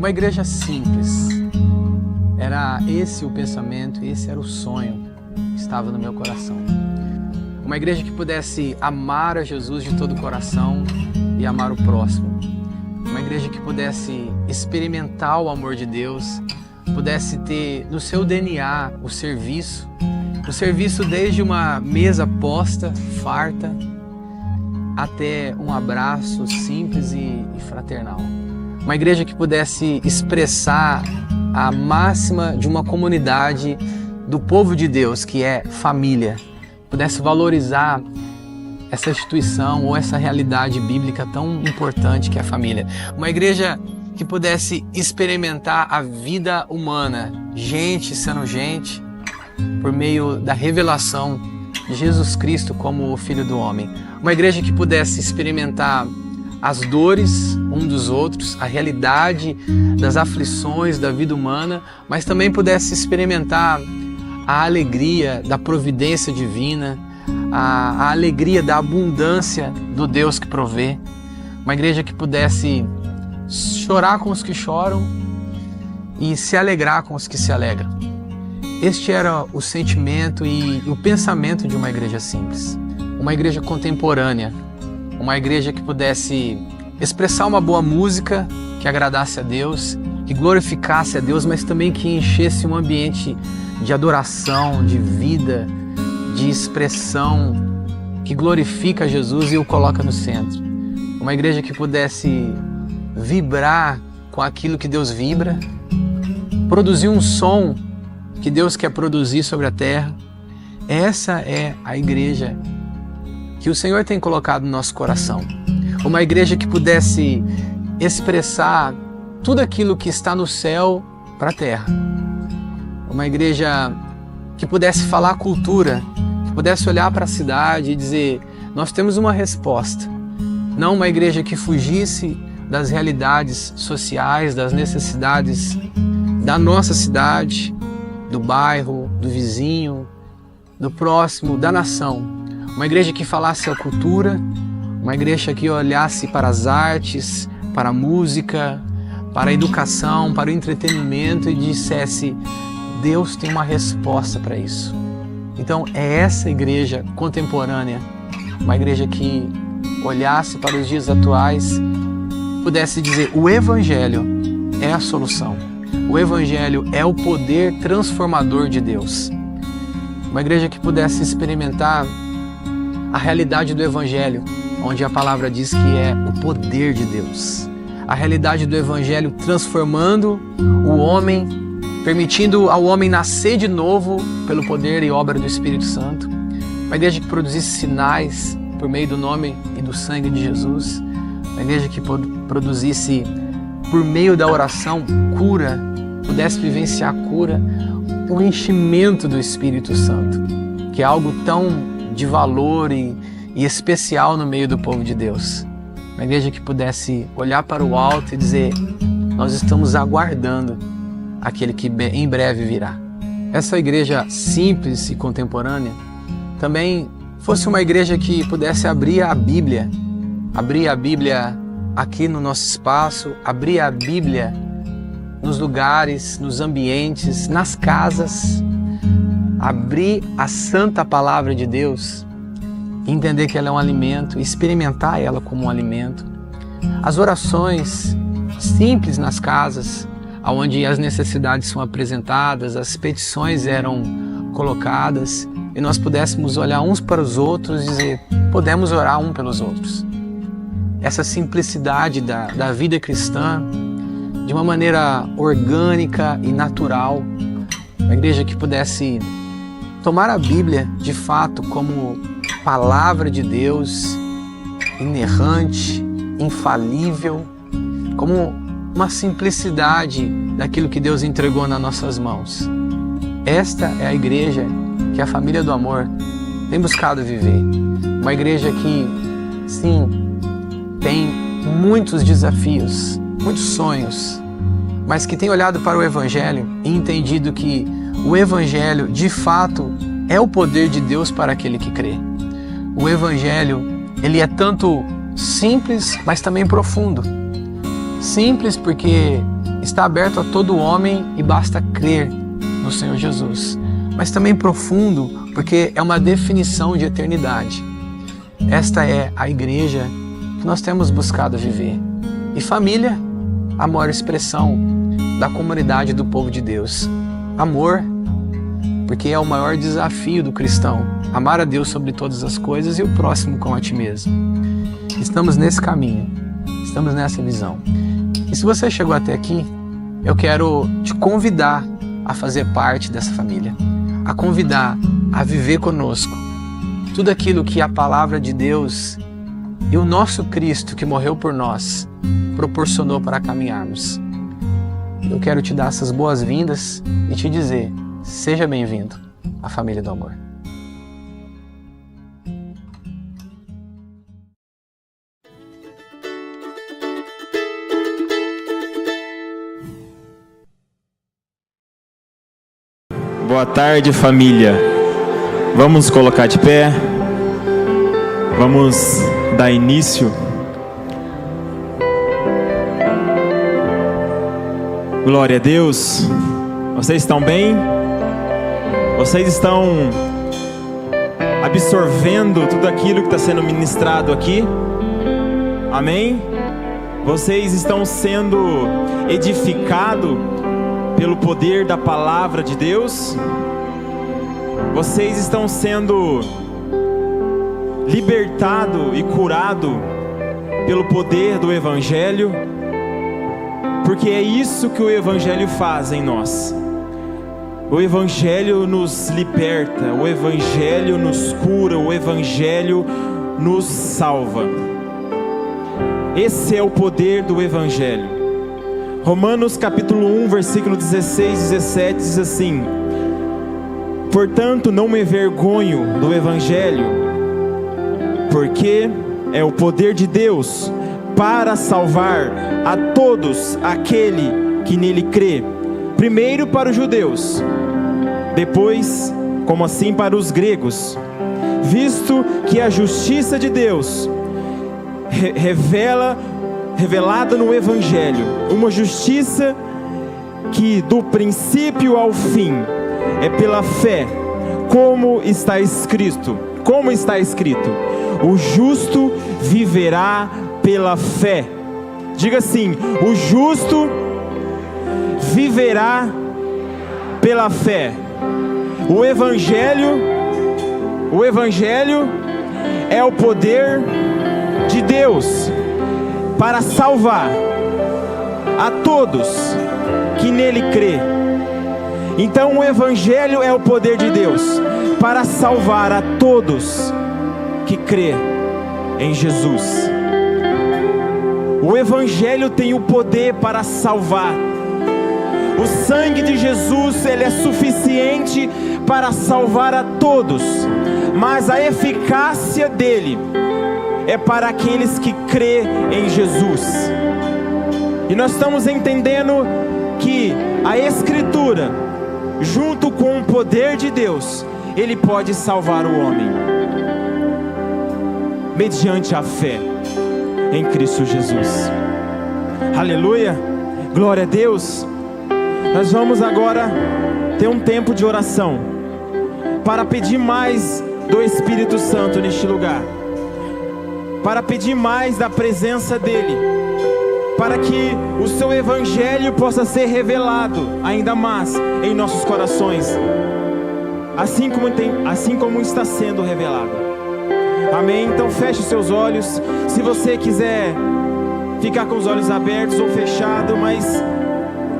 Uma igreja simples. Era esse o pensamento, esse era o sonho que estava no meu coração. Uma igreja que pudesse amar a Jesus de todo o coração e amar o próximo. Uma igreja que pudesse experimentar o amor de Deus, pudesse ter no seu DNA o serviço desde uma mesa posta, farta, até um abraço simples e fraternal. Uma igreja que pudesse expressar a máxima de uma comunidade do povo de Deus, que é família. Pudesse valorizar essa instituição ou essa realidade bíblica tão importante que é a família. Uma igreja que pudesse experimentar a vida humana, gente sendo gente, por meio da revelação de Jesus Cristo como o Filho do Homem. Uma igreja que pudesse experimentar as dores um dos outros, a realidade das aflições da vida humana, mas também pudesse experimentar a alegria da providência divina, a alegria da abundância do Deus que provê. Uma igreja que pudesse chorar com os que choram e se alegrar com os que se alegram. Este era o sentimento e o pensamento de uma igreja simples. Uma igreja contemporânea, uma igreja que pudesse expressar uma boa música que agradasse a Deus, que glorificasse a Deus, mas também que enchesse um ambiente de adoração, de vida, de expressão, que glorifica Jesus e o coloca no centro. Uma igreja que pudesse vibrar com aquilo que Deus vibra, produzir um som que Deus quer produzir sobre a terra. Essa é a igreja que o Senhor tem colocado no nosso coração. Uma igreja que pudesse expressar tudo aquilo que está no céu para a terra. Uma igreja que pudesse falar cultura, que pudesse olhar para a cidade e dizer: nós temos uma resposta. Não uma igreja que fugisse das realidades sociais, das necessidades da nossa cidade, do bairro, do vizinho, do próximo, da nação. Uma igreja que falasse a cultura, uma igreja que olhasse para as artes, para a música, para a educação, para o entretenimento e dissesse: Deus tem uma resposta para isso. Então é essa igreja contemporânea, uma igreja que olhasse para os dias atuais, pudesse dizer: o Evangelho é a solução. O Evangelho é o poder transformador de Deus. Uma igreja que pudesse experimentar a realidade do Evangelho, onde a palavra diz que é o poder de Deus. A realidade do Evangelho transformando o homem, permitindo ao homem nascer de novo pelo poder e obra do Espírito Santo. Uma igreja que produzisse sinais por meio do nome e do sangue de Jesus. Uma igreja que produzisse, por meio da oração, cura, pudesse vivenciar a cura, o enchimento do Espírito Santo, que é algo tão de valor e especial no meio do povo de Deus. Uma igreja que pudesse olhar para o alto e dizer: nós estamos aguardando aquele que em breve virá. Essa igreja simples e contemporânea também fosse uma igreja que pudesse abrir a Bíblia aqui no nosso espaço, abrir a Bíblia nos lugares, nos ambientes, nas casas, abrir a santa palavra de Deus, entender que ela é um alimento, experimentar ela como um alimento. As orações simples nas casas, onde as necessidades são apresentadas, as petições eram colocadas, e nós pudéssemos olhar uns para os outros e dizer: podemos orar um pelos outros. Essa simplicidade da vida cristã, de uma maneira orgânica e natural. Uma igreja que pudesse tomar a Bíblia de fato como palavra de Deus, inerrante, infalível, como uma simplicidade daquilo que Deus entregou nas nossas mãos. Esta é a igreja que a família do amor tem buscado viver. Uma igreja que, sim, tem muitos desafios, muitos sonhos, mas que tem olhado para o Evangelho e entendido que o Evangelho, de fato, é o poder de Deus para aquele que crê. O Evangelho, ele é tanto simples, mas também profundo. Simples porque está aberto a todo homem e basta crer no Senhor Jesus. Mas também profundo, porque é uma definição de eternidade. Esta é a igreja que nós temos buscado viver. E família, a maior expressão da comunidade do povo de Deus. Amor, porque é o maior desafio do cristão, amar a Deus sobre todas as coisas e o próximo como a ti mesmo. Estamos nesse caminho, estamos nessa visão. E se você chegou até aqui, eu quero te convidar a fazer parte dessa família, a convidar a viver conosco tudo aquilo que a palavra de Deus e o nosso Cristo que morreu por nós proporcionou para caminharmos. Eu quero te dar essas boas-vindas e te dizer: seja bem-vindo à família do amor. Boa tarde, família. Vamos colocar de pé. Vamos dar início. Glória a Deus. Vocês estão bem? Vocês estão absorvendo tudo aquilo que está sendo ministrado aqui? Amém? Vocês estão sendo edificados pelo poder da palavra de Deus? Vocês estão sendo libertados e curados pelo poder do Evangelho? Porque é isso que o Evangelho faz em nós. O Evangelho nos liberta, o Evangelho nos cura, o Evangelho nos salva. Esse é o poder do Evangelho. Romanos capítulo 1, versículo 16 e 17 diz assim: portanto, não me envergonho do Evangelho, porque é o poder de Deus para salvar a todos aquele que nele crê, primeiro para os judeus, depois, como assim, para os gregos, visto que a justiça de Deus revelada no Evangelho, uma justiça que do princípio ao fim é pela fé, como está escrito, o justo viverá pela fé. Diga assim: o justo viverá pela fé. O Evangelho é o poder de Deus para salvar a todos que nele crê. Então o Evangelho é o poder de Deus para salvar a todos que crê em Jesus. O Evangelho tem o poder para salvar. O sangue de Jesus, ele é suficiente para salvar a todos, mas a eficácia dele é para aqueles que crê em Jesus. E nós estamos entendendo que a Escritura, junto com o poder de Deus, ele pode salvar o homem mediante a fé em Cristo Jesus. Aleluia, glória a Deus. Nós vamos agora ter um tempo de oração para pedir mais do Espírito Santo neste lugar, para pedir mais da presença dele, para que o seu Evangelho possa ser revelado ainda mais em nossos corações, assim como está sendo revelado. Amém? Então feche os seus olhos. Se você quiser ficar com os olhos abertos ou fechados, mas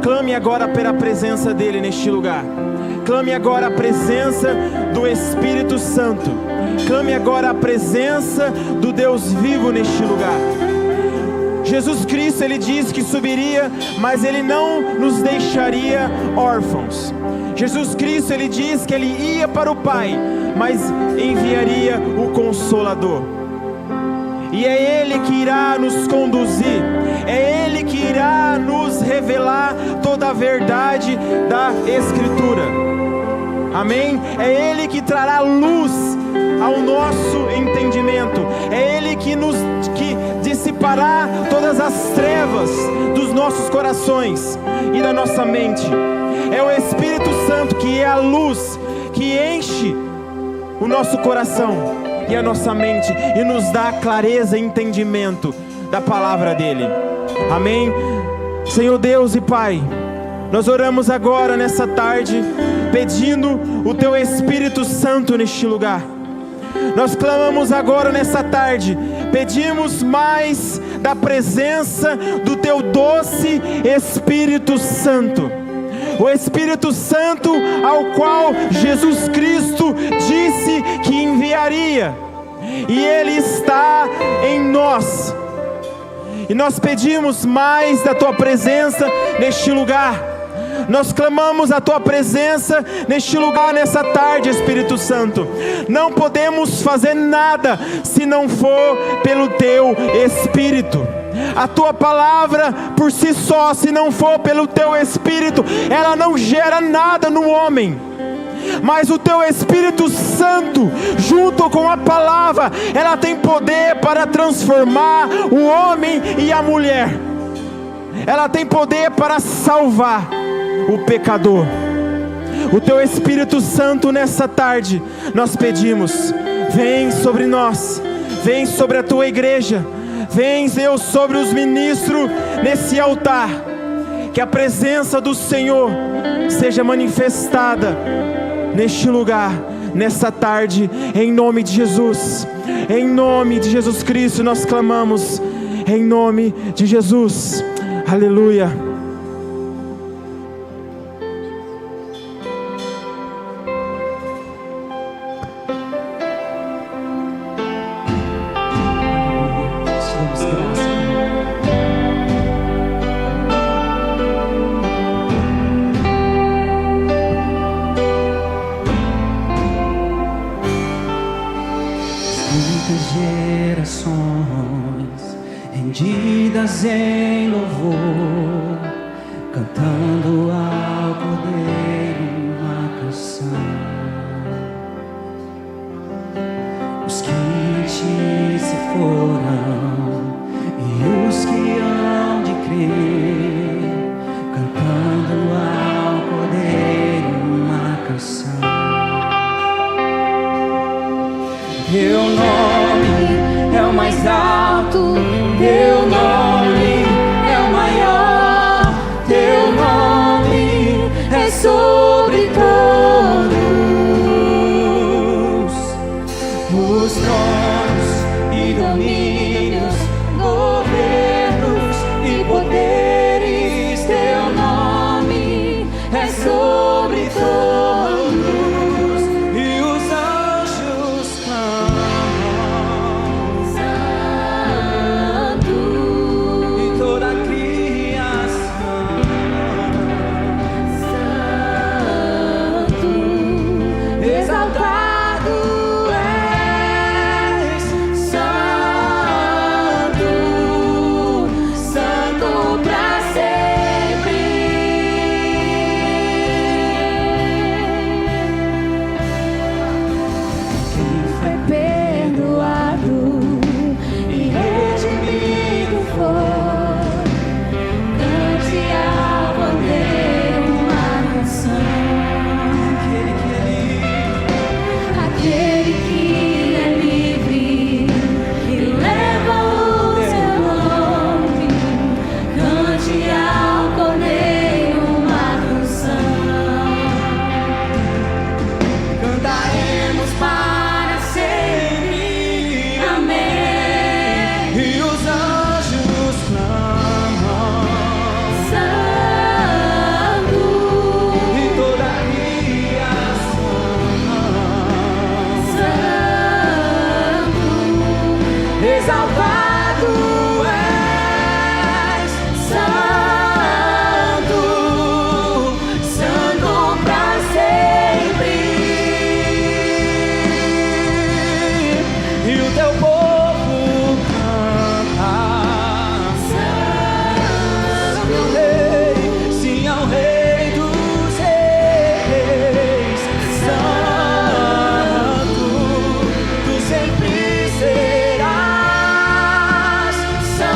clame agora pela presença dele neste lugar. Clame agora a presença do Espírito Santo. Clame agora a presença do Deus vivo neste lugar. Jesus Cristo, ele disse que subiria, mas ele não nos deixaria órfãos. Jesus Cristo, ele diz que ele ia para o Pai, mas enviaria o Consolador. E é ele que irá nos conduzir, é ele que irá nos revelar toda a verdade da Escritura. Amém? É ele que trará luz ao nosso entendimento, é ele que dissipar todas as trevas dos nossos corações e da nossa mente. É o Espírito Santo que é a luz que enche o nosso coração e a nossa mente e nos dá clareza e entendimento da palavra dele. Amém? Senhor Deus e Pai, nós oramos agora nessa tarde, pedindo o Teu Espírito Santo neste lugar. Nós clamamos agora nessa tarde, pedimos mais da presença do Teu doce Espírito Santo. O Espírito Santo ao qual Jesus Cristo disse que enviaria, e Ele está em nós. E nós pedimos mais da Tua presença neste lugar. Nós clamamos a Tua presença neste lugar, nessa tarde, Espírito Santo. Não podemos fazer nada se não for pelo Teu Espírito. A Tua palavra por si só, se não for pelo Teu Espírito, ela não gera nada no homem. Mas o Teu Espírito Santo, junto com a palavra, ela tem poder para transformar o homem e a mulher. Ela tem poder para salvar o pecador. O Teu Espírito Santo nessa tarde, nós pedimos, vem sobre nós, vem sobre a Tua igreja, vem, Deus, sobre os ministros nesse altar. Que a presença do Senhor seja manifestada neste lugar, nessa tarde, em nome de Jesus. Em nome de Jesus Cristo nós clamamos, em nome de Jesus. Aleluia. Gerações rendidas em louvor, cantando ao Cordeiro uma canção. Os que em Ti se foram e os que hão de crer, cantando ao Cordeiro uma canção. Teu nome é o mais alto, Teu nome é o maior, Teu nome é sobre todos os tronos e domínios, governos e poderes. Teu nome é sobre todos e os anjos clamam Santo, e toda a criação Santo, exaltado és, Santo, Santo pra sempre. Quem foi perdoado e redimido foi, cante ao Cordeiro uma canção. Aquele que é livre e leva o seu nome, cante ao Cordeiro uma canção. Cantaremos para sempre, amém. E os anjos clamam Santo, e toda a criação Santo, exaltado és, Santo, Santo pra sempre. E o Teu povo canta Santo, meu Rei, sim ao Rei dos Reis. Santo, Tu sempre serás. Santo,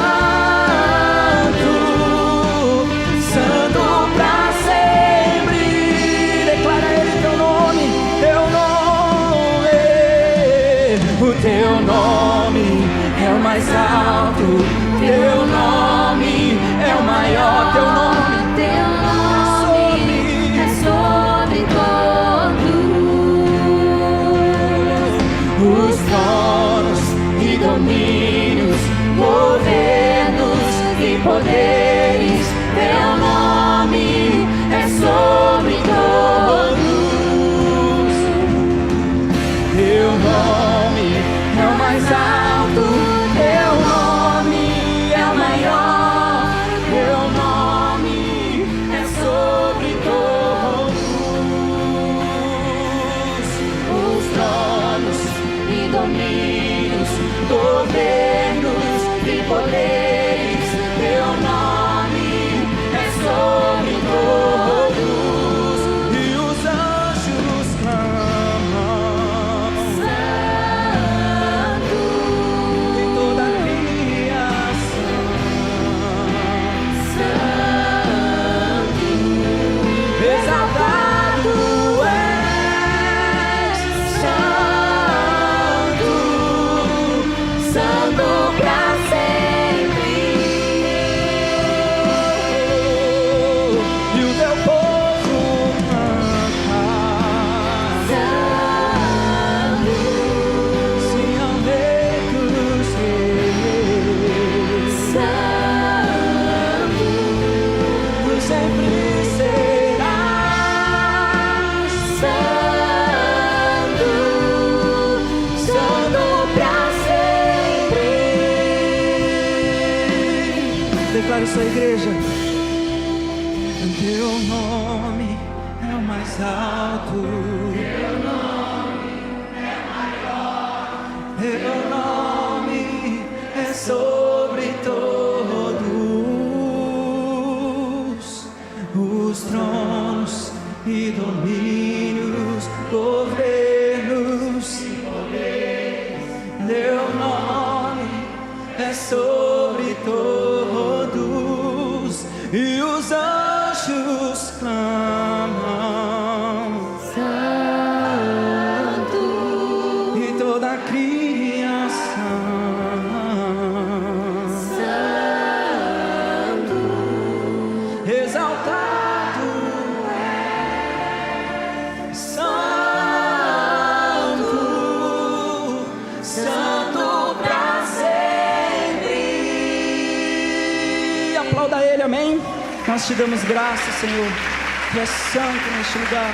O teu nome é o mais alto, teu nome é o maior, teu nome é sobre todos os tronos e domínios, governos e poderes. Teu nome é sobre todos. Teu nome é o mais alto, teu nome é o maior, teu nome é sobre todos. Os tronos e domínios, governos e poderes, teu nome é sobre todos. E os anjos clamam, Santo, e toda a criação, Santo, exaltado és, Santo, Santo pra sempre. e o teu povo canta, Santo, sim ao Rei dos Reis, Santo, tu sempre serás Santo, Santo pra sempre. Declare sua igreja. Teu nome é o mais alto. Teu nome é maior. Teu nome é sobre todos. Os tronos e domínios, governos e poderes. Teu nome é sobre todos, e os anjos clamam, Santo, e toda a criação, Santo, exaltado é Santo, Santo pra sempre. Aplauda Ele, amém? Nós te damos graça, Senhor. Tu és santo neste lugar.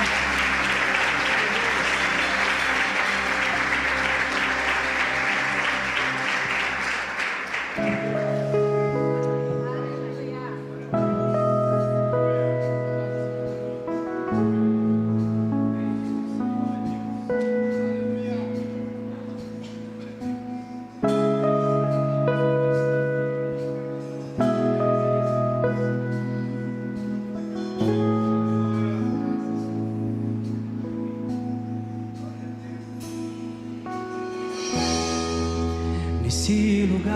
Nesse lugar,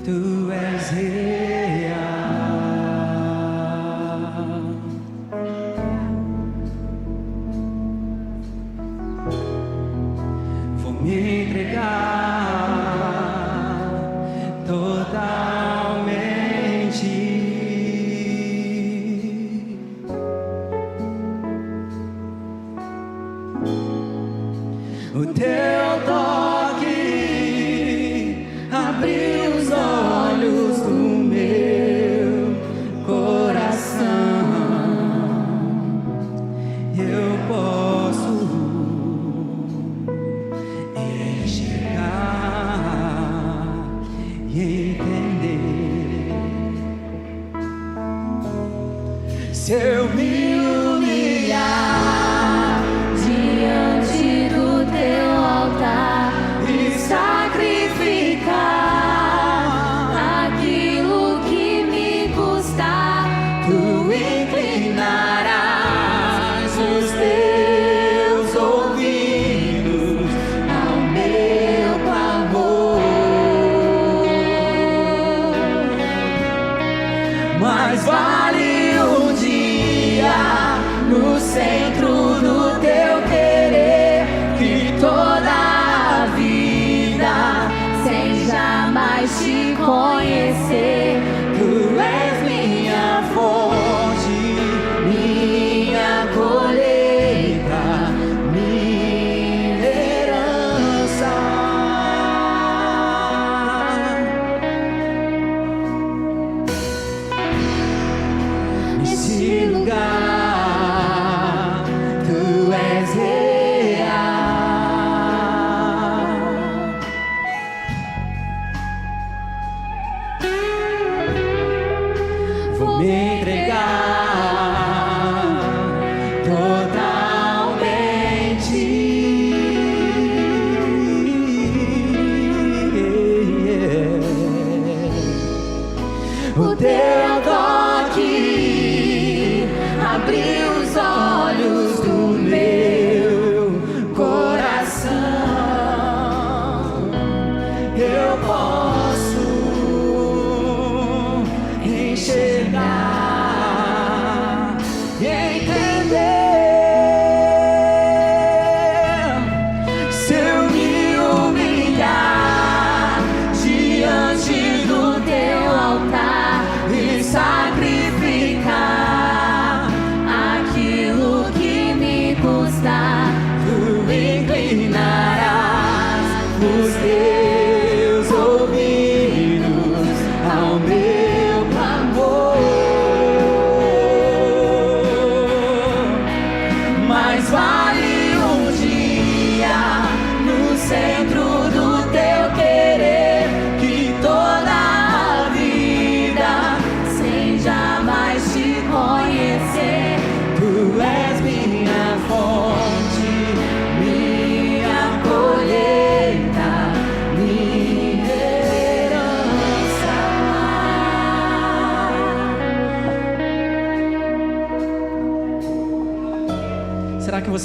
tu és real. Vou me entregar totalmente. O teu toque abriu os olhos do meu coração. Eu posso enxergar e entender. Se eu me humilhar diante do teu altar e sacrificar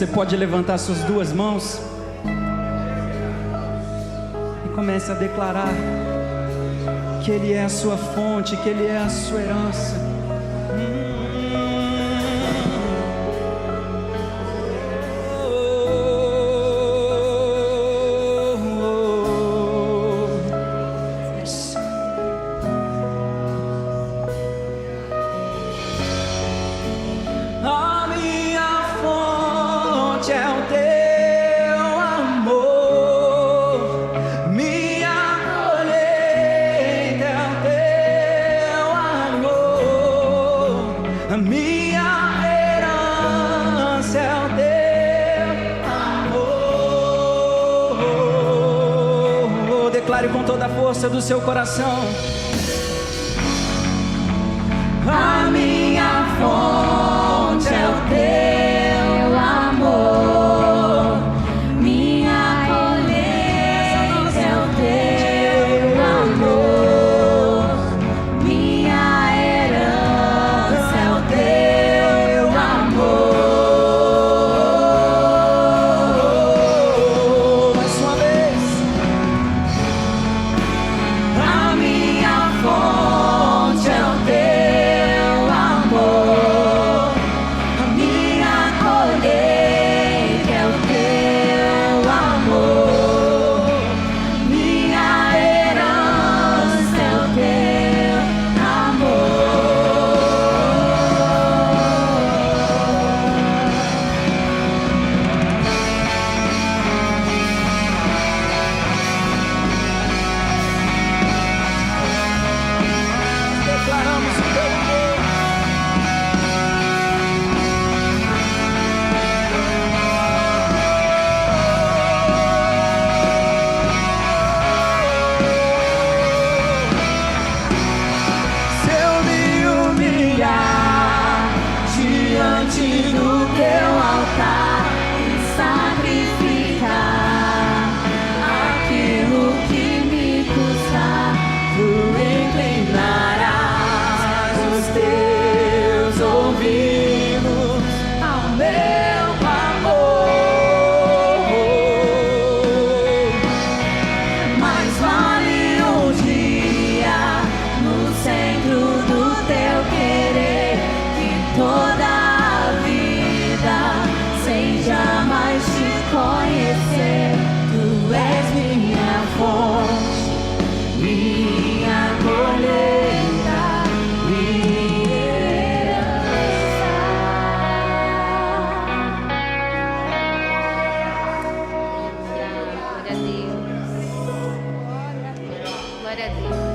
Você pode levantar suas duas mãos e comece a declarar que Ele é a sua fonte, que Ele é a sua herança. Com toda a força do seu coração. A minha fonte é o teu amor, minha colheita é o teu amor, minha herança é o teu amor. Mais uma vez. A minha fonte é o teu amor, a minha colheita é o teu amor, minha herança é o teu amor. Declaramos o teu amor. Se eu me humilhar diante do teu altar e sacrificar aquilo que me custar, tu inclinarás os teus ouvidos ao meu clamor. Mais vale um dia no centro do teu querer que toda a vida sem jamais te conhecer. Tu és minha fonte, minha colheita, minha herança. Glória a Deus. Glória a Deus.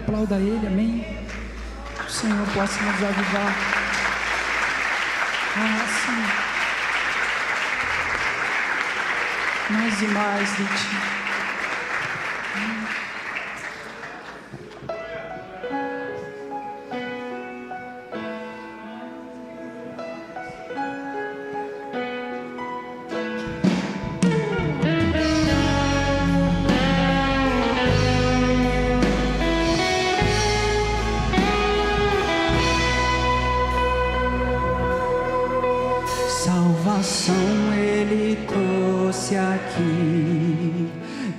Aplauda Ele, amém. Que o Senhor possa nos avivar. Sim. Mais e mais de Ti. Salvação Ele trouxe aqui,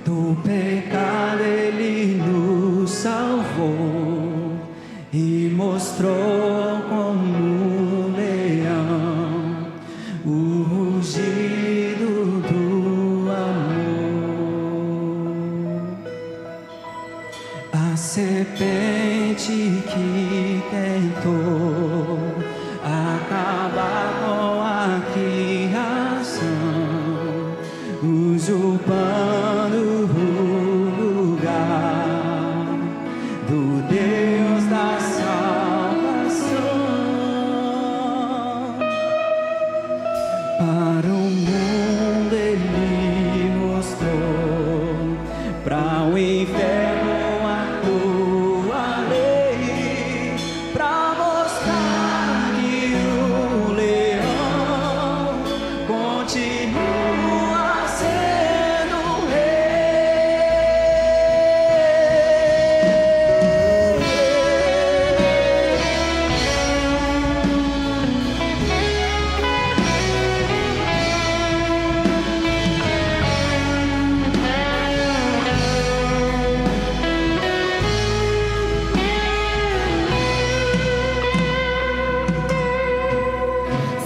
do pecado Ele nos salvou e mostrou como um leão o rugido do amor. A serpente que tentou acabar com a criação, usurpando o lugar do Deus da salvação.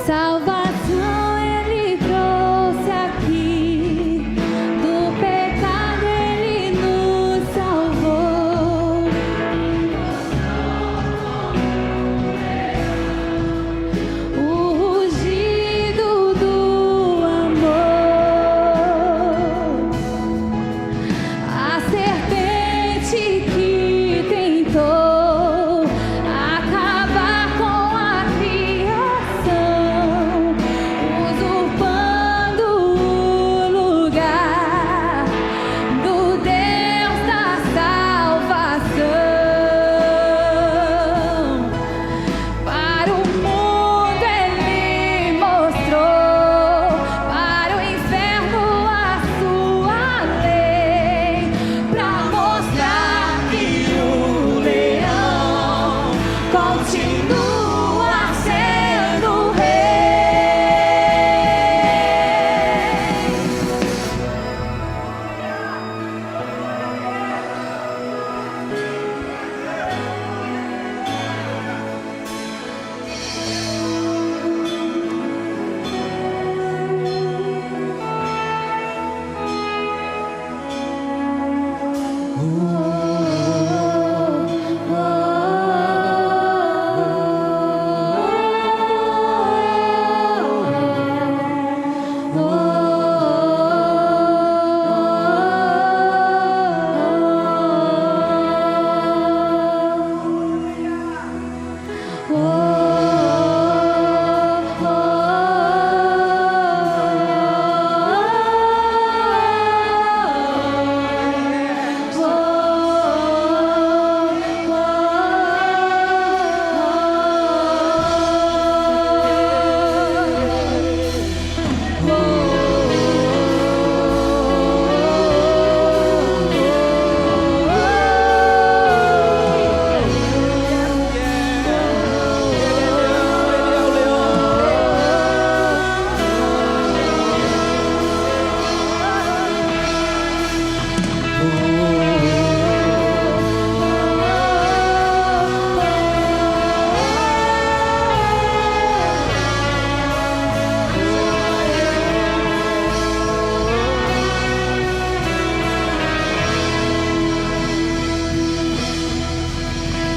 Salvação Ele trouxe aqui, do pecado Ele nos salvou. O rugido do amor, a serpente que tentou acabar com a criação, usurpando o lugar do Deus da salvação. Para o mundo Ele mostrou, para o inferno a sua lei, para mostrar que o leão continua sendo rei.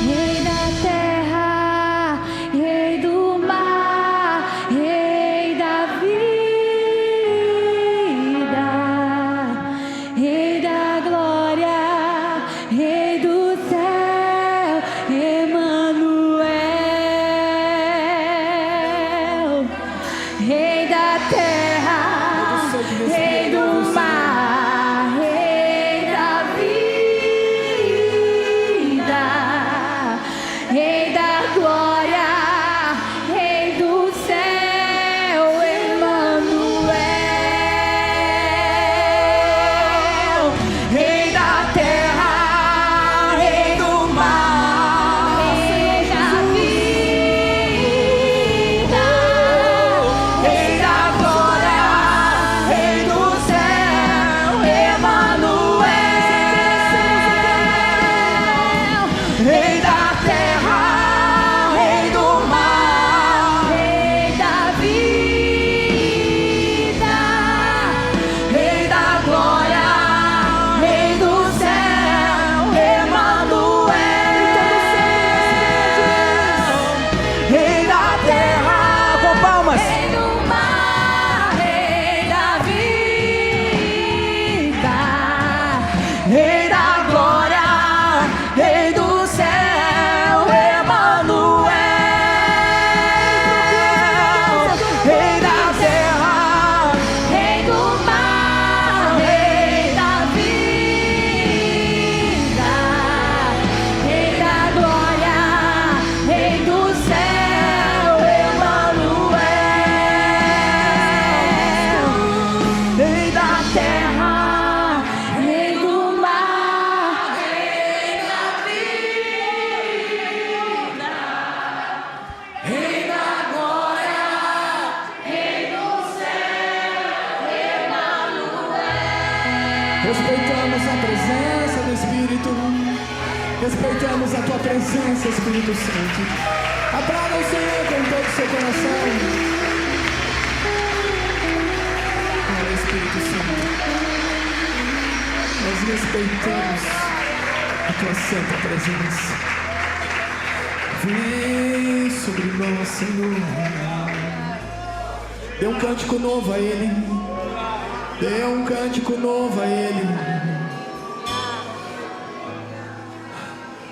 Rei da terra, Rei do mar, Rei da vida, Rei da glória, Rei do céu, Emanuel. Rei da terra, Rei do mar, Rei da vida, Rei da glória, Rei do céu, Emanuel. Rei da terra, Rei do mar, Rei da vida, Rei da glória, Rei do céu, Emanuel. Rei da terra, Rei do mar, Rei da vida, Rei da glória, Rei do céu, Emanuel. Rei da terra, com palmas. Rei do mar, Rei da vida, Rei da glória, Rei do céu, Emanuel. Rei da terra, Rei do mar, Rei da vida, Rei da glória, Rei do céu, Emanuel. Rei da terra, Rei do mar, Rei da vida, Rei da glória, Rei do céu, Emanuel. Respeitamos a presença do Espírito. Respeitamos a tua presença, Espírito Santo. Aplauda o Senhor com todo o seu coração. respeitamos a tua santa presença. Vem sobre nós, Senhor. Dê um cântico novo a Ele. Dê um cântico novo a Ele.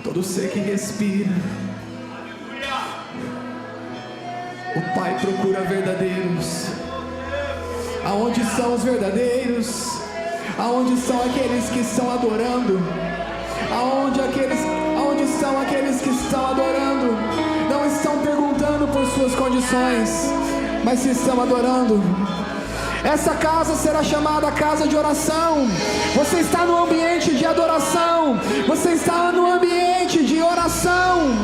Todo ser que respira, o Pai procura verdadeiros. Aonde são os verdadeiros? Aonde são aqueles que estão adorando? Aonde são aqueles que estão adorando? Não estão perguntando por suas condições, mas se estão adorando. Essa casa será chamada casa de oração. Você está no ambiente de adoração. Você está no ambiente de oração.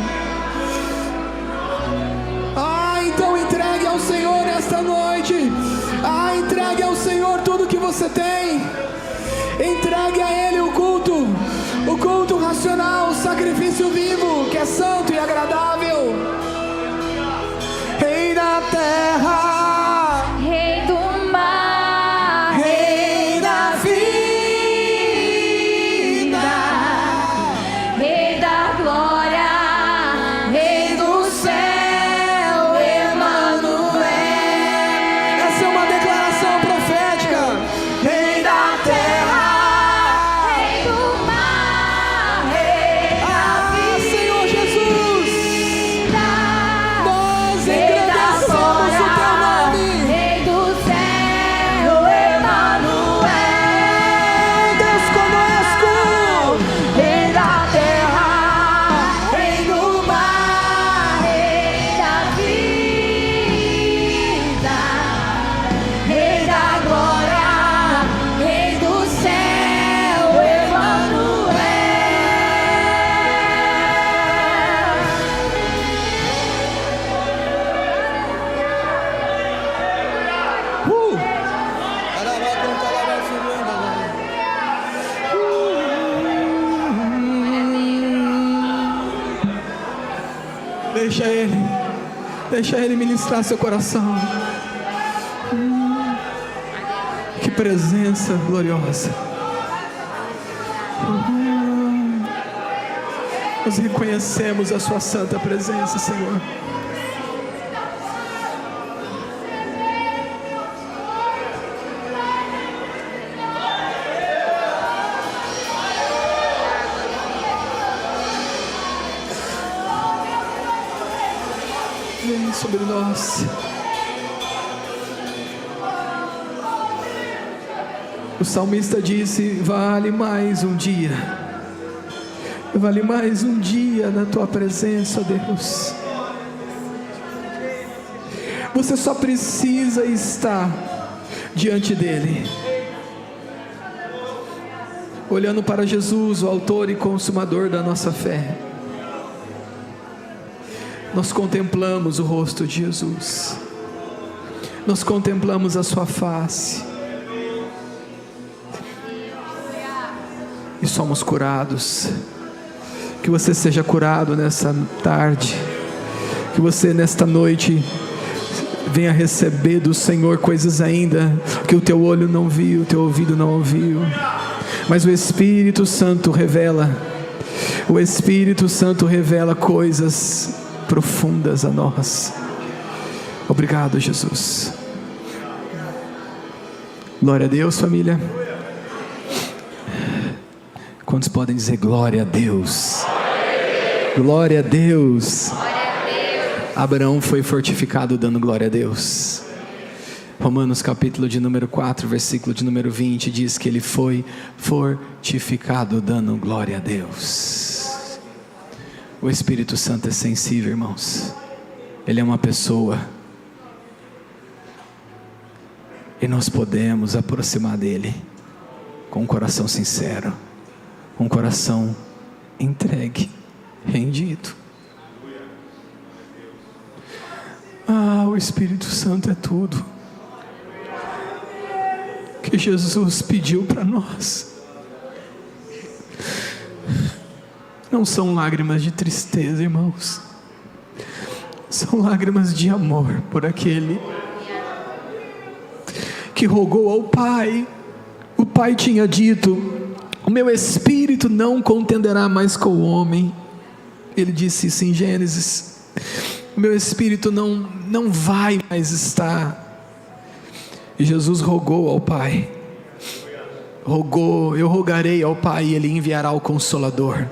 Então entregue ao Senhor esta noite. Entregue ao Senhor tudo que você tem. Entregue a Ele o culto racional, o sacrifício vivo, que é santo e agradável. Rei da terra, Rei do mar, Rei da vida, Rei da glória, Rei do céu, Emanuel. Essa é uma declaração profética. Rei da terra, Rei do mar, Rei da Senhor Jesus, nós Rei da engrandecemos o teu glória, nome. Rei do céu, Emanuel. Deus conosco. Rei da terra, Rei do mar, Rei da vida, Rei da glória, Rei do céu, Emanuel. Deixa Ele ministrar seu coração. Que presença gloriosa. Nós reconhecemos a sua santa presença, Senhor. Vem sobre nós. O salmista disse: vale mais um dia na tua presença, Deus. Você só precisa estar diante dele, olhando para Jesus, o autor e consumador da nossa fé. Nós contemplamos o rosto de Jesus, nós contemplamos a sua face e somos curados. Que você seja curado nessa tarde, que você nesta noite venha receber do Senhor coisas ainda que o teu olho não viu, o teu ouvido não ouviu, mas o Espírito Santo revela. O Espírito Santo revela coisas profundas a nós. Obrigado, Jesus. Glória a Deus, família. Quantos podem dizer glória a Deus? Glória a Deus. Abraão foi fortificado dando glória a Deus. Romanos capítulo de número 4, versículo de número 20 diz que ele foi fortificado dando glória a Deus. O Espírito Santo é sensível, irmãos. Ele é uma pessoa. E nós podemos aproximar dele com um coração sincero, um coração entregue, rendido. O Espírito Santo é tudo que Jesus pediu para nós. Não são lágrimas de tristeza, irmãos. São lágrimas de amor por aquele que rogou ao Pai. O Pai tinha dito: O meu espírito não contenderá mais com o homem. Ele disse isso em Gênesis. O meu espírito não vai mais estar. E Jesus rogou ao Pai. Eu rogarei ao Pai e Ele enviará o Consolador,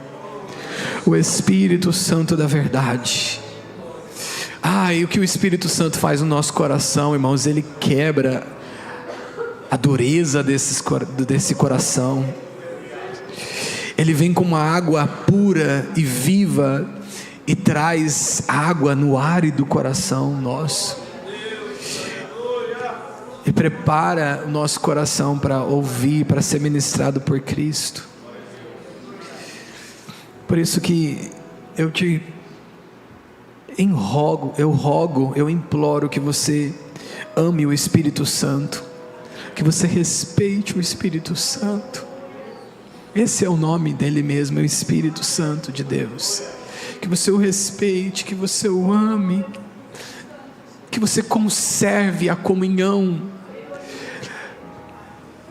o Espírito Santo da verdade. E o que o Espírito Santo faz no nosso coração, irmãos? Ele quebra a dureza desse coração. Ele vem com uma água pura e viva e traz água no árido coração nosso. E prepara o nosso coração para ouvir, para ser ministrado por Cristo. Por isso que eu imploro que você ame o Espírito Santo, que você respeite o Espírito Santo. Esse é o nome dele mesmo, é o Espírito Santo de Deus. Que você o respeite, que você o ame, que você conserve a comunhão.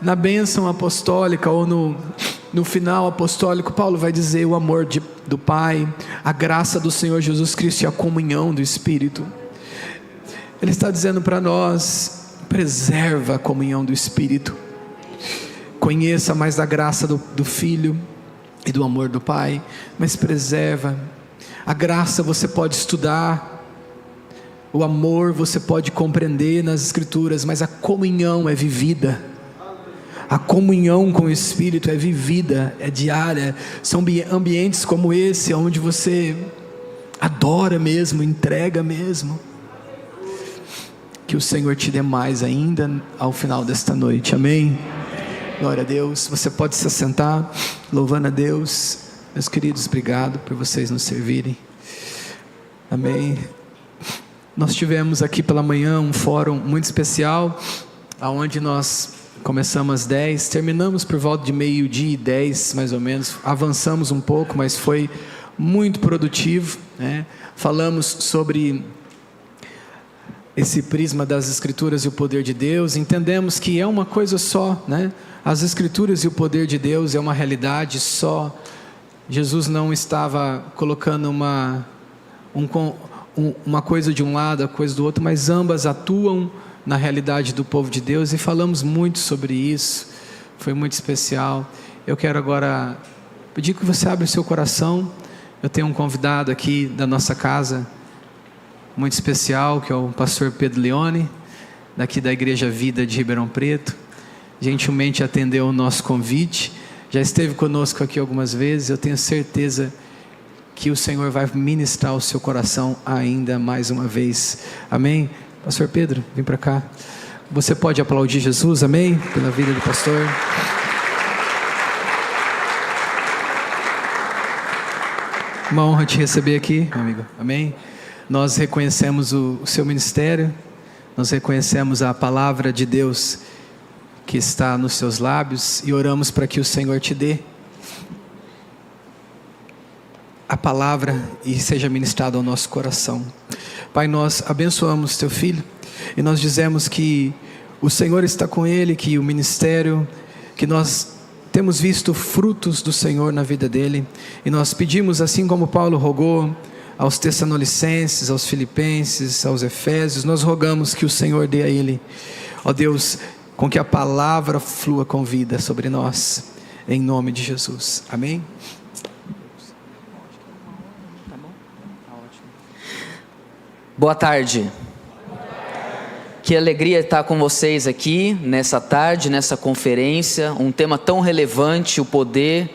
Na bênção apostólica ou no final apostólico, Paulo vai dizer o amor do Pai, a graça do Senhor Jesus Cristo e a comunhão do Espírito. Ele está dizendo para nós: preserva a comunhão do Espírito, conheça mais da graça do Filho e do amor do Pai, mas preserva. A graça você pode estudar, o amor você pode compreender nas Escrituras, mas a comunhão é vivida. A comunhão com o Espírito é vivida, é diária. São ambientes como esse, onde você adora mesmo, entrega mesmo. Que o Senhor te dê mais ainda ao final desta noite, amém? Glória a Deus. Você pode se assentar, louvando a Deus. Meus queridos, obrigado por vocês nos servirem, amém? Nós tivemos aqui pela manhã um fórum muito especial, onde nós começamos às 10, terminamos por volta de 12:10 mais ou menos, avançamos um pouco, mas foi muito produtivo, né? Falamos sobre esse prisma das Escrituras e o poder de Deus. Entendemos que é uma coisa só, né? As Escrituras e o poder de Deus é uma realidade só. Jesus não estava colocando uma coisa de um lado, a coisa do outro, mas ambas atuam na realidade do povo de Deus, e falamos muito sobre isso. Foi muito especial. Eu quero agora pedir que você abra o seu coração. Eu tenho um convidado aqui da nossa casa muito especial, que é o pastor Pedro Leone, daqui da Igreja Vida de Ribeirão Preto. Gentilmente atendeu o nosso convite, já esteve conosco aqui algumas vezes. Eu tenho certeza que o Senhor vai ministrar o seu coração ainda mais uma vez, amém? Pastor Pedro, vem para cá. Você pode aplaudir Jesus, amém? Pela vida do pastor. Uma honra te receber aqui, meu amigo, amém? Nós reconhecemos o seu ministério, nós reconhecemos a palavra de Deus que está nos seus lábios, e oramos para que o Senhor te dê a palavra e seja ministrado ao nosso coração. Pai, nós abençoamos teu filho e nós dizemos que o Senhor está com ele, que o ministério, que nós temos visto frutos do Senhor na vida dele, e nós pedimos, assim como Paulo rogou aos Tessalonicenses, aos Filipenses, aos Efésios, nós rogamos que o Senhor dê a ele, ó Deus, com que a palavra flua com vida sobre nós, em nome de Jesus, amém? Boa tarde. Que alegria estar com vocês aqui nessa tarde, nessa conferência, um tema tão relevante, o poder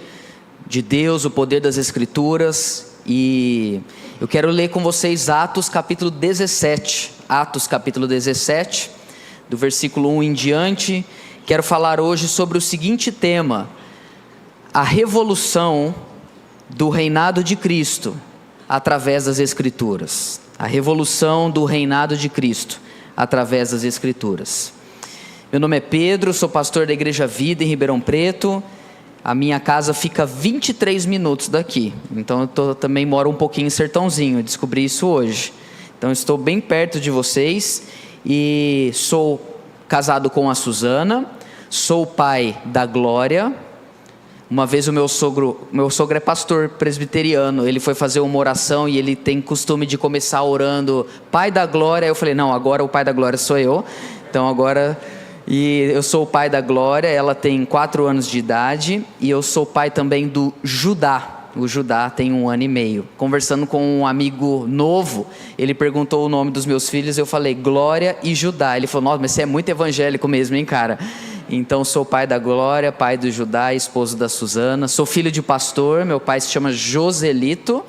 de Deus, o poder das Escrituras. E eu quero ler com vocês Atos capítulo 17, do versículo 1 em diante. Quero falar hoje sobre o seguinte tema: a revolução do reinado de Cristo através das Escrituras. A revolução do reinado de Cristo através das Escrituras. Meu nome é Pedro, sou pastor da Igreja Vida em Ribeirão Preto. A minha casa fica 23 minutos daqui, então eu também moro um pouquinho em Sertãozinho, eu descobri isso hoje. Então estou bem perto de vocês, e sou casado com a Suzana, sou pai da Glória. Uma vez o meu sogro é pastor presbiteriano, ele foi fazer uma oração e ele tem costume de começar orando, Pai da Glória. Eu falei, não, agora o Pai da Glória sou eu, então agora, e eu sou o pai da Glória, ela tem 4 anos de idade, e eu sou pai também do Judá. O Judá tem 1 ano e meio. Conversando com um amigo novo, ele perguntou o nome dos meus filhos, eu falei, Glória e Judá. Ele falou, nossa, mas você é muito evangélico mesmo, hein, cara? Então sou pai da Glória, pai do Judá, esposo da Suzana. Sou filho de pastor, meu pai se chama Joselito.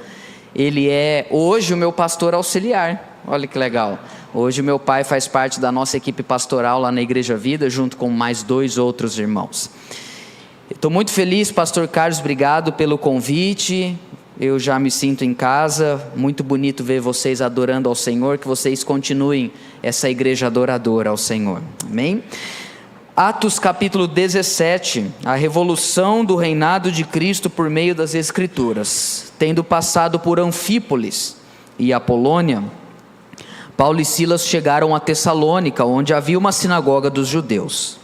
Ele é hoje o meu pastor auxiliar. Olha que legal. Hoje o meu pai faz parte da nossa equipe pastoral lá na Igreja Vida, junto com mais 2 outros irmãos. Estou muito feliz, pastor Carlos, obrigado pelo convite. Eu já me sinto em casa, muito bonito ver vocês adorando ao Senhor, que vocês continuem essa igreja adoradora ao Senhor, amém? Atos capítulo 17, a revolução do reinado de Cristo por meio das Escrituras. Tendo passado por Anfípolis e Apolônia, Paulo e Silas chegaram a Tessalônica, onde havia uma sinagoga dos judeus.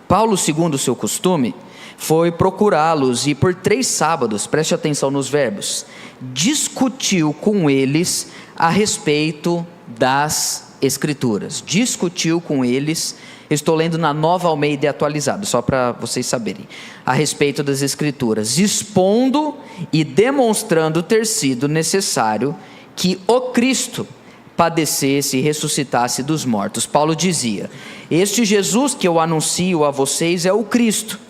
Paulo, segundo o seu costume, foi procurá-los e por 3 sábados, preste atenção nos verbos, discutiu com eles a respeito das Escrituras. Discutiu com eles, estou lendo na Nova Almeida atualizada, só para vocês saberem, a respeito das Escrituras, expondo e demonstrando ter sido necessário que o Cristo padecesse e ressuscitasse dos mortos. Paulo dizia, este Jesus que eu anuncio a vocês é o Cristo.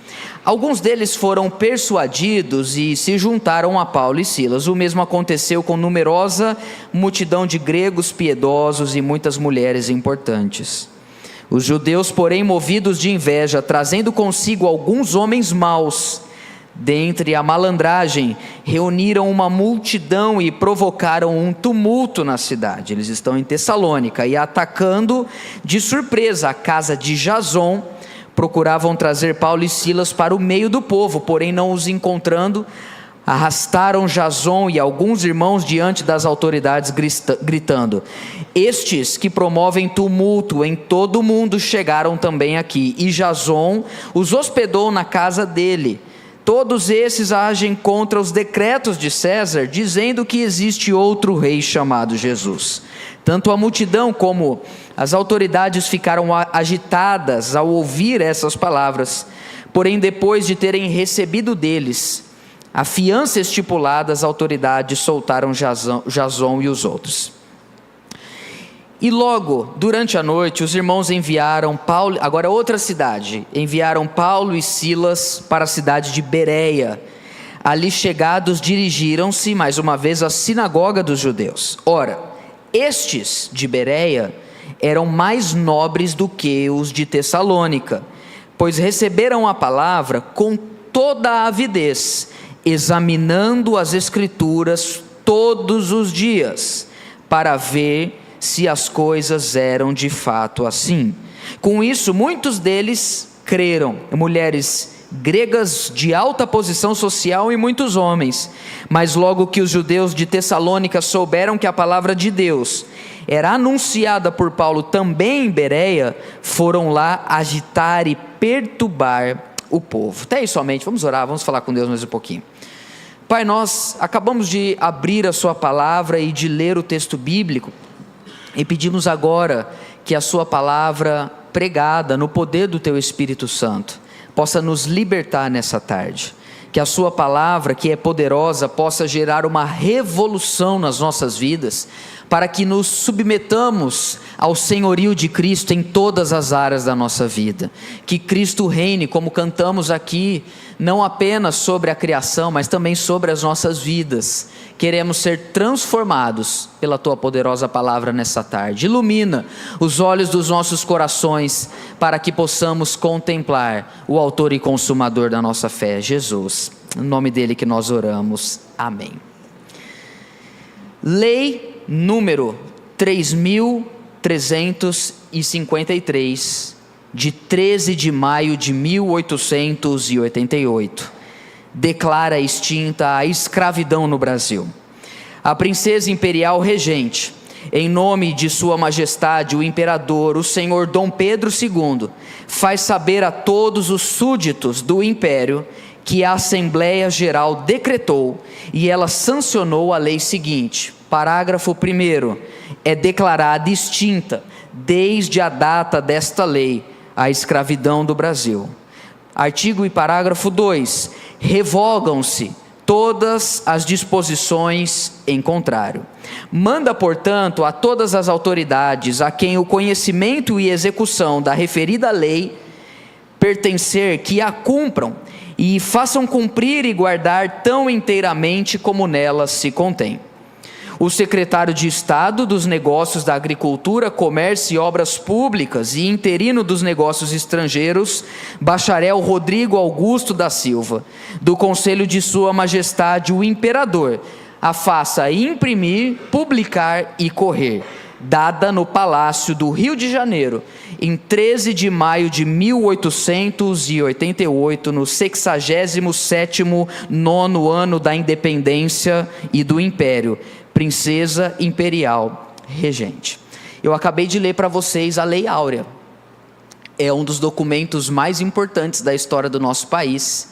Alguns deles foram persuadidos e se juntaram a Paulo e Silas. O mesmo aconteceu com numerosa multidão de gregos piedosos e muitas mulheres importantes. Os judeus, porém, movidos de inveja, trazendo consigo alguns homens maus, dentre a malandragem, reuniram uma multidão e provocaram um tumulto na cidade. Eles estão em Tessalônica e, atacando de surpresa a casa de Jason, procuravam trazer Paulo e Silas para o meio do povo, porém não os encontrando, arrastaram Jason e alguns irmãos diante das autoridades, gritando, estes que promovem tumulto em todo o mundo chegaram também aqui, e Jason os hospedou na casa dele. Todos esses agem contra os decretos de César, dizendo que existe outro rei chamado Jesus. Tanto a multidão como as autoridades ficaram agitadas ao ouvir essas palavras, porém depois de terem recebido deles a fiança estipulada, as autoridades soltaram Jason e os outros. E logo, durante a noite, os irmãos enviaram Paulo, agora outra cidade, enviaram Paulo e Silas para a cidade de Bereia. Ali chegados, dirigiram-se mais uma vez à sinagoga dos judeus. Ora, estes de Bereia eram mais nobres do que os de Tessalônica, pois receberam a palavra com toda a avidez, examinando as Escrituras todos os dias, para ver se as coisas eram de fato assim. Com isso, muitos deles creram, mulheres gregas de alta posição social e muitos homens. Mas logo que os judeus de Tessalônica souberam que a palavra de Deus era anunciada por Paulo também em Bereia, foram lá agitar e perturbar o povo. Até aí somente, vamos orar, vamos falar com Deus mais um pouquinho. Pai, nós acabamos de abrir a sua palavra e de ler o texto bíblico, e pedimos agora que a sua palavra pregada no poder do teu Espírito Santo possa nos libertar nessa tarde. Que a sua palavra, que é poderosa, possa gerar uma revolução nas nossas vidas, para que nos submetamos ao senhorio de Cristo em todas as áreas da nossa vida. Que Cristo reine, como cantamos aqui, não apenas sobre a criação, mas também sobre as nossas vidas. Queremos ser transformados pela tua poderosa palavra nessa tarde. Ilumina os olhos dos nossos corações, para que possamos contemplar o autor e consumador da nossa fé, Jesus. Em nome dele que nós oramos. Amém. Lei número 3.353, de 13 de maio de 1888, declara extinta a escravidão no Brasil. A princesa imperial regente, em nome de sua majestade o imperador, o senhor Dom Pedro II, faz saber a todos os súditos do império que a Assembleia Geral decretou e ela sancionou a lei seguinte. Parágrafo 1º. É declarada extinta, desde a data desta lei, a escravidão do Brasil. Artigo e parágrafo 2. Revogam-se todas as disposições em contrário. Manda, portanto, a todas as autoridades a quem o conhecimento e execução da referida lei pertencer, que a cumpram e façam cumprir e guardar tão inteiramente como nela se contém. O secretário de Estado dos Negócios da Agricultura, Comércio e Obras Públicas e interino dos Negócios Estrangeiros, bacharel Rodrigo Augusto da Silva, do Conselho de Sua Majestade o Imperador, a faça imprimir, publicar e correr, dada no Palácio do Rio de Janeiro, em 13 de maio de 1888, no 67º, 9º ano da Independência e do Império, Princesa Imperial Regente. Eu acabei de ler para vocês a Lei Áurea. É um dos documentos mais importantes da história do nosso país,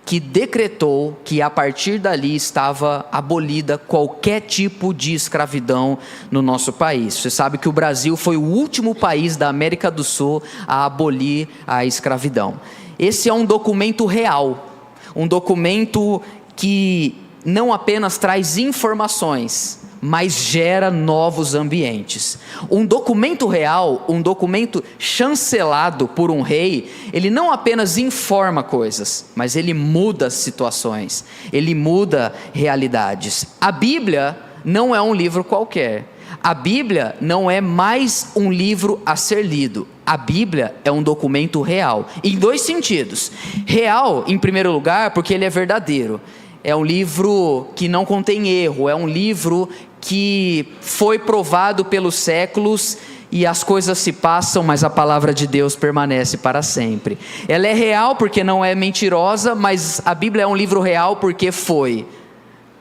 que decretou que a partir dali estava abolida qualquer tipo de escravidão no nosso país. Você sabe que o Brasil foi o último país da América do Sul a abolir a escravidão. Esse é um documento real, um documento que não apenas traz informações, mas gera novos ambientes. Um documento real, um documento chancelado por um rei, ele não apenas informa coisas, mas ele muda situações, ele muda realidades. A Bíblia não é um livro qualquer. A Bíblia não é mais um livro a ser lido. A Bíblia é um documento real, em dois sentidos. Real, em primeiro lugar, porque ele é verdadeiro. É um livro que não contém erro, é um livro que foi provado pelos séculos e as coisas se passam, mas a palavra de Deus permanece para sempre. Ela é real porque não é mentirosa, mas a Bíblia é um livro real porque foi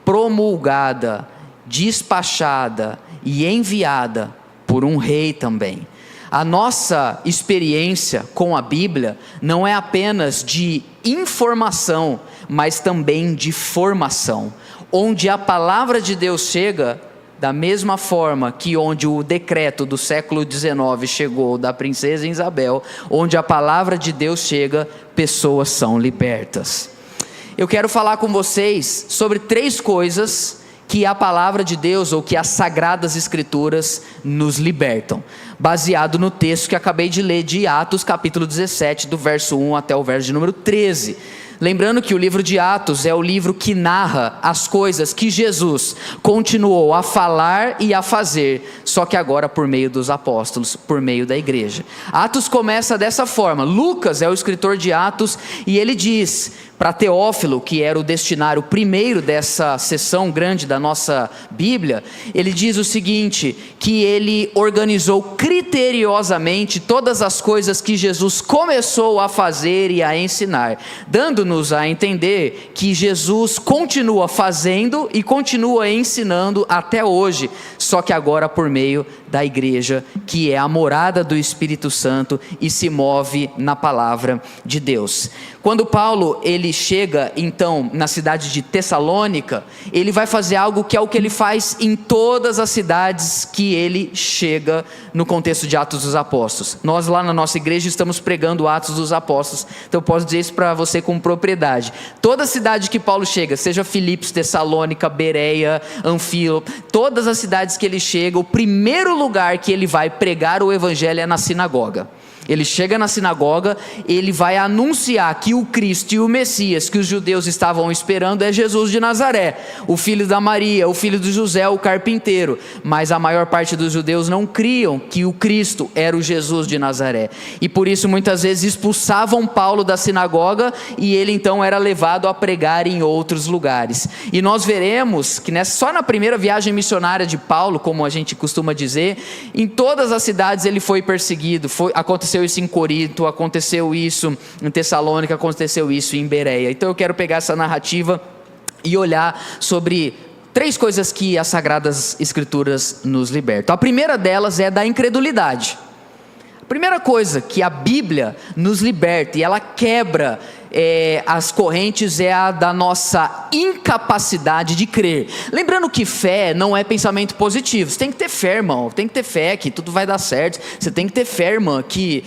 promulgada, despachada e enviada por um rei também. A nossa experiência com a Bíblia não é apenas de informação, mas também de formação, onde a palavra de Deus chega da mesma forma que onde o decreto do século XIX chegou da princesa Isabel, onde a palavra de Deus chega, pessoas são libertas. Eu quero falar com vocês sobre 3 coisas que a palavra de Deus, ou que as Sagradas Escrituras nos libertam, baseado no texto que acabei de ler de Atos capítulo 17, do verso 1 até o verso de número 13. Lembrando que o livro de Atos é o livro que narra as coisas que Jesus continuou a falar e a fazer, só que agora por meio dos apóstolos, por meio da igreja. Atos começa dessa forma. Lucas é o escritor de Atos e ele diz para Teófilo, que era o destinário primeiro dessa seção grande da nossa Bíblia, ele diz o seguinte, que ele organizou criteriosamente todas as coisas que Jesus começou a fazer e a ensinar, dando-nos a entender que Jesus continua fazendo e continua ensinando até hoje, só que agora por meio da igreja, que é a morada do Espírito Santo e se move na palavra de Deus. Quando Paulo ele chega então na cidade de Tessalônica, ele vai fazer algo que é o que ele faz em todas as cidades que ele chega no contexto de Atos dos Apóstolos. Nós lá na nossa igreja estamos pregando Atos dos Apóstolos, então eu posso dizer isso para você com propriedade. Toda cidade que Paulo chega, seja Filipos, Tessalônica, Bereia, Anfílope, todas as cidades que ele chega, o primeiro lugar que ele vai pregar o evangelho é na sinagoga. Ele chega na sinagoga, ele vai anunciar que o Cristo e o Messias que os judeus estavam esperando é Jesus de Nazaré, o filho da Maria, o filho de José, o carpinteiro. Mas a maior parte dos judeus não criam que o Cristo era o Jesus de Nazaré. E por isso muitas vezes expulsavam Paulo da sinagoga e ele então era levado a pregar em outros lugares. E nós veremos que só na primeira viagem missionária de Paulo, como a gente costuma dizer, em todas as cidades ele foi perseguido, aconteceu isso em Corinto, aconteceu isso em Tessalônica, aconteceu isso em Bereia. Então eu quero pegar essa narrativa e olhar sobre 3 coisas que as Sagradas Escrituras nos libertam. A primeira delas é da incredulidade. A primeira coisa que a Bíblia nos liberta, e ela quebra as correntes é a da nossa incapacidade de crer. Lembrando que fé não é pensamento positivo. Você tem que ter fé, irmão. Tem que ter fé que tudo vai dar certo. Você tem que ter fé, irmã, que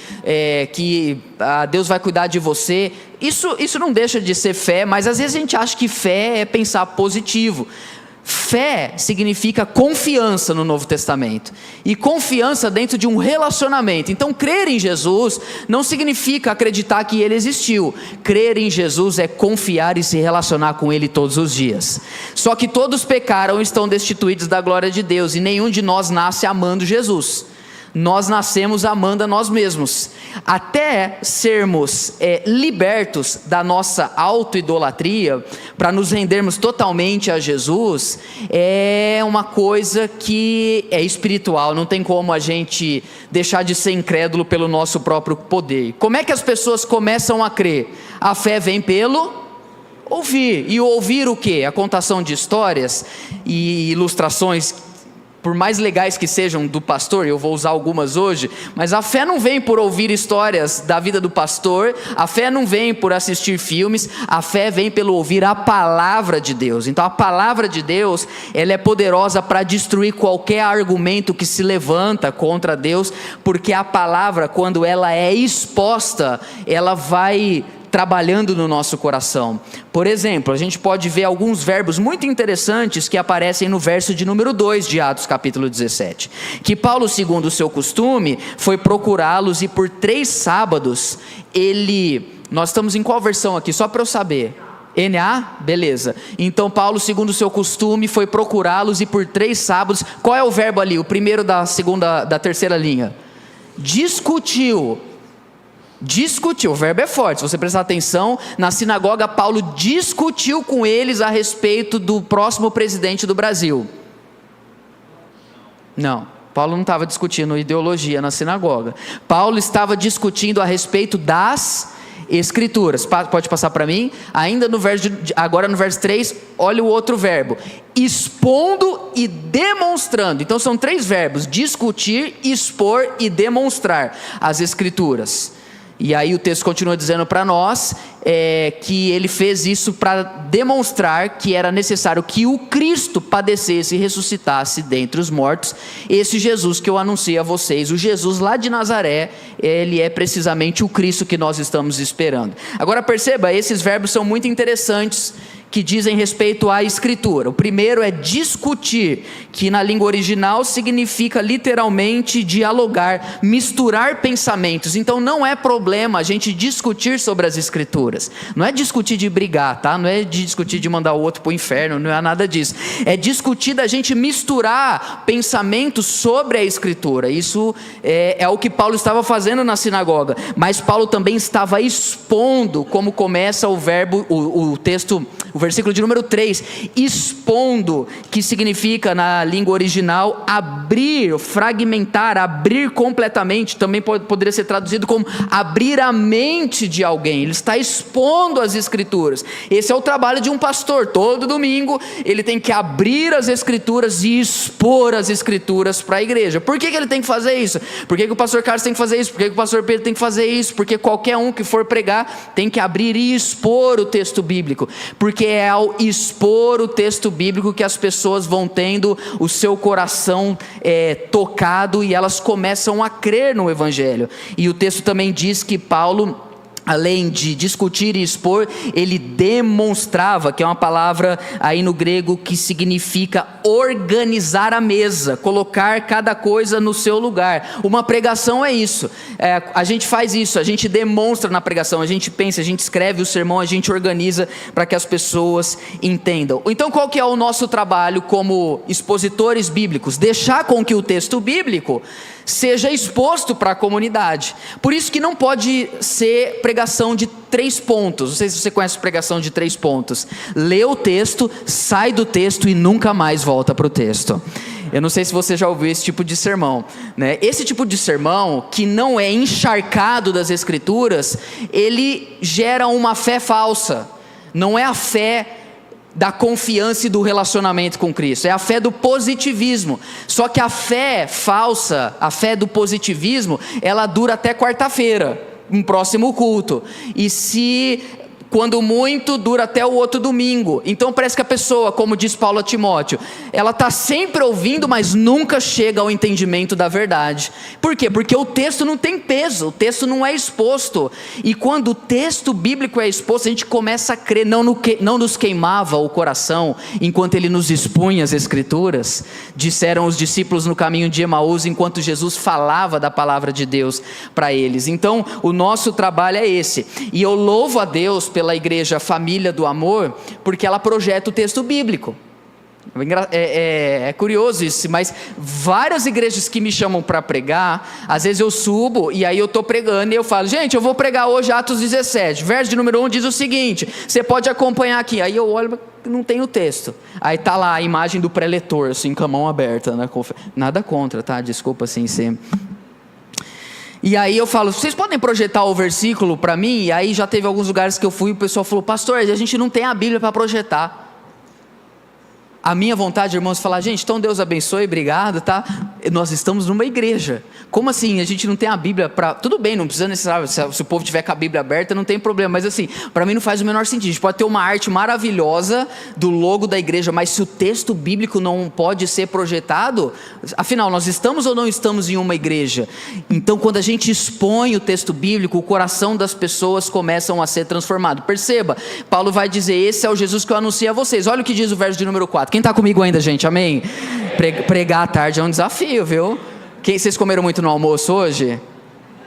Deus vai cuidar de você. Isso não deixa de ser fé, mas às vezes a gente acha que fé é pensar positivo. Fé significa confiança no Novo Testamento, e confiança dentro de um relacionamento. Então crer em Jesus não significa acreditar que Ele existiu. Crer em Jesus é confiar e se relacionar com Ele todos os dias. Só que todos pecaram e estão destituídos da glória de Deus, e nenhum de nós nasce amando Jesus. Nós nascemos amando a nós mesmos. Até sermos libertos da nossa auto-idolatria, para nos rendermos totalmente a Jesus, é uma coisa que é espiritual. Não tem como a gente deixar de ser incrédulo pelo nosso próprio poder. Como é que as pessoas começam a crer? A fé vem pelo ouvir. E ouvir o quê? A contação de histórias e ilustrações, por mais legais que sejam do pastor, eu vou usar algumas hoje, mas a fé não vem por ouvir histórias da vida do pastor, a fé não vem por assistir filmes, a fé vem pelo ouvir a palavra de Deus. Então a palavra de Deus, ela é poderosa para destruir qualquer argumento que se levanta contra Deus, porque a palavra, quando ela é exposta, ela vai trabalhando no nosso coração. Por exemplo, a gente pode ver alguns verbos muito interessantes que aparecem no verso de número 2 de Atos capítulo 17, que Paulo, segundo o seu costume, foi procurá-los, e por 3 sábados nós estamos em qual versão aqui, só para eu saber? NA? Beleza. Então Paulo, segundo o seu costume, foi procurá-los, e por 3 sábados, qual é o verbo ali? O primeiro da terceira linha. Discutiu, o verbo é forte, se você prestar atenção, na sinagoga Paulo discutiu com eles a respeito do próximo presidente do Brasil. Não, Paulo não estava discutindo ideologia na sinagoga. Paulo estava discutindo a respeito das Escrituras. Pode passar para mim? Ainda agora no verso 3, olha o outro verbo: expondo e demonstrando. Então são 3 verbos: discutir, expor e demonstrar as Escrituras. E aí o texto continua dizendo para nós que ele fez isso para demonstrar que era necessário que o Cristo padecesse e ressuscitasse dentre os mortos. Esse Jesus que eu anunciei a vocês, o Jesus lá de Nazaré, ele é precisamente o Cristo que nós estamos esperando. Agora perceba, esses verbos são muito interessantes, que dizem respeito à Escritura. O primeiro é discutir, que na língua original significa literalmente dialogar, misturar pensamentos. Então não é problema a gente discutir sobre as Escrituras. Não é discutir de brigar, tá? Não é de discutir de mandar o outro para o inferno, não é nada disso. É discutir da gente misturar pensamentos sobre a Escritura. Isso é o que Paulo estava fazendo na sinagoga. Mas Paulo também estava expondo, como começa o verbo, o texto, o versículo de número 3, expondo, que significa na língua original abrir, fragmentar, abrir completamente. Também poderia ser traduzido como abrir a mente de alguém. Ele está expondo as Escrituras. Esse é o trabalho de um pastor. Todo domingo ele tem que abrir as Escrituras e expor as Escrituras para a igreja. Por que ele tem que fazer isso? Por que o pastor Carlos tem que fazer isso? Por que o pastor Pedro tem que fazer isso? Porque qualquer um que for pregar tem que abrir e expor o texto bíblico, porque é ao expor o texto bíblico que as pessoas vão tendo o seu coração tocado, e elas começam a crer no Evangelho. E o texto também diz que Paulo, além de discutir e expor, ele demonstrava, que é uma palavra aí no grego que significa organizar a mesa, colocar cada coisa no seu lugar. Uma pregação é isso, a gente faz isso, a gente demonstra na pregação, a gente pensa, a gente escreve o sermão, a gente organiza para que as pessoas entendam. Então qual que é o nosso trabalho como expositores bíblicos? Deixar com que o texto bíblico seja exposto para a comunidade. Por isso que não pode ser pregação de 3 pontos. Não sei se você conhece pregação de 3 pontos. Lê o texto, sai do texto e nunca mais volta para o texto. Eu não sei se você já ouviu esse tipo de sermão, né? Esse tipo de sermão, que não é encharcado das Escrituras, ele gera uma fé falsa. Não é a fé da confiança e do relacionamento com Cristo, é a fé do positivismo. Só que a fé falsa, a fé do positivismo, ela dura até quarta-feira, um próximo culto. E se quando muito dura até o outro domingo. Então parece que a pessoa, como diz Paulo a Timóteo, ela está sempre ouvindo, mas nunca chega ao entendimento da verdade. Por quê? Porque o texto não tem peso, o texto não é exposto. E quando o texto bíblico é exposto, a gente começa a crer. Não nos queimava o coração enquanto ele nos expunha as escrituras, disseram os discípulos no caminho de Emaús, enquanto Jesus falava da palavra de Deus para eles. Então o nosso trabalho é esse, e eu louvo a Deus pela igreja Família do Amor, porque ela projeta o texto bíblico. É curioso isso, mas várias igrejas que me chamam para pregar, às vezes eu subo e aí eu estou pregando e eu falo: gente, eu vou pregar hoje Atos 17, verso de número 1 diz o seguinte, você pode acompanhar aqui. Aí eu olho, não tem o texto, aí está lá a imagem do preletor, assim, com a mão aberta, né? Nada contra, tá? Desculpa assim ser... E aí eu falo: vocês podem projetar o versículo para mim? E aí já teve alguns lugares que eu fui e o pessoal falou: pastor, a gente não tem a Bíblia para projetar. A minha vontade, irmãos, é falar: gente, então Deus abençoe, obrigado, tá? Nós estamos numa igreja. Como assim? A gente não tem a Bíblia para... Tudo bem, não precisa necessariamente, se o povo tiver com a Bíblia aberta, não tem problema. Mas assim, para mim não faz o menor sentido. A gente pode ter uma arte maravilhosa do logo da igreja, mas se o texto bíblico não pode ser projetado, afinal, nós estamos ou não estamos em uma igreja? Então, quando a gente expõe o texto bíblico, o coração das pessoas começam a ser transformado. Perceba, Paulo vai dizer: esse é o Jesus que eu anunciei a vocês. Olha o que diz o verso de número 4. Quem está comigo ainda, gente? Amém? Pregar à tarde é um desafio, viu? Vocês comeram muito no almoço hoje?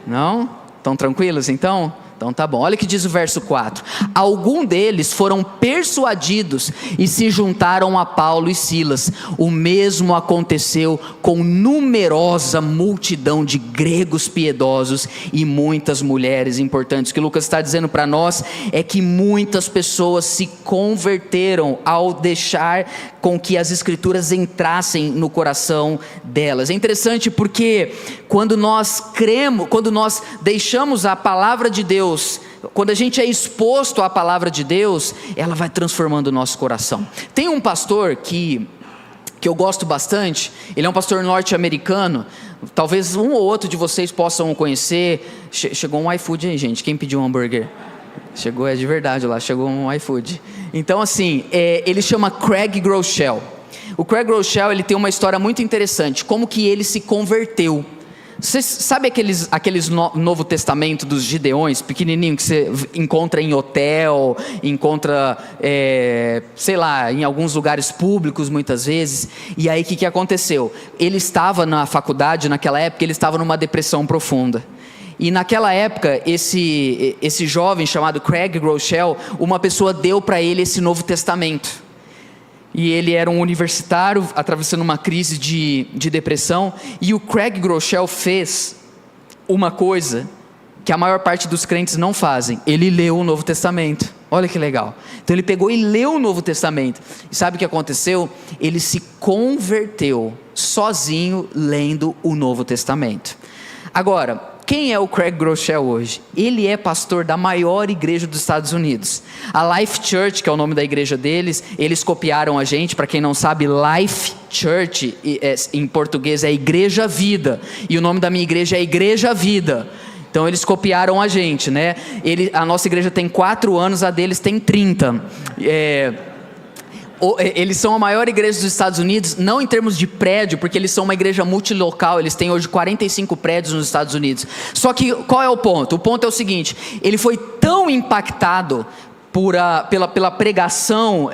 Não? Estão tranquilos então? Então tá bom, olha o que diz o verso 4. Alguns deles foram persuadidos e se juntaram a Paulo e Silas. O mesmo aconteceu com numerosa multidão de gregos piedosos e muitas mulheres importantes. O que Lucas está dizendo para nós é que muitas pessoas se converteram ao deixar com que as escrituras entrassem no coração delas. É interessante porque quando nós cremos, quando nós deixamos a palavra de Deus, quando a gente é exposto à palavra de Deus, ela vai transformando o nosso coração. Tem um pastor que eu gosto bastante, ele é um pastor norte-americano, talvez um ou outro de vocês possam o conhecer. Chegou um iFood aí, gente, quem pediu um hambúrguer? Chegou, é de verdade lá, chegou um iFood. Então assim, ele chama Craig Groeschel. O Craig Groeschel, ele tem uma história muito interessante, como que ele se converteu. Você sabe aqueles Novo Testamento dos Gideões, pequenininho, que você encontra em hotel, encontra, sei lá, em alguns lugares públicos muitas vezes. E aí o que aconteceu? Ele estava na faculdade, naquela época, ele estava numa depressão profunda. E naquela época, esse jovem chamado Craig Groeschel, uma pessoa deu para ele esse Novo Testamento. E ele era um universitário, atravessando uma crise de depressão. E o Craig Groeschel fez uma coisa que a maior parte dos crentes não fazem. Ele leu o Novo Testamento. Olha que legal. Então ele pegou e leu o Novo Testamento. E sabe o que aconteceu? Ele se converteu sozinho lendo o Novo Testamento. Agora, quem é o Craig Groeschel hoje? Ele é pastor da maior igreja dos Estados Unidos. A Life Church, que é o nome da igreja deles, eles copiaram a gente. Para quem não sabe, Life Church em português é Igreja Vida. E o nome da minha igreja é Igreja Vida. Então eles copiaram a gente, né? A nossa igreja tem 4 anos, a deles tem 30. Eles são a maior igreja dos Estados Unidos, não em termos de prédio, porque eles são uma igreja multilocal. Eles têm hoje 45 prédios nos Estados Unidos. Só que qual é o ponto? O ponto é o seguinte: ele foi tão impactado pela pregação,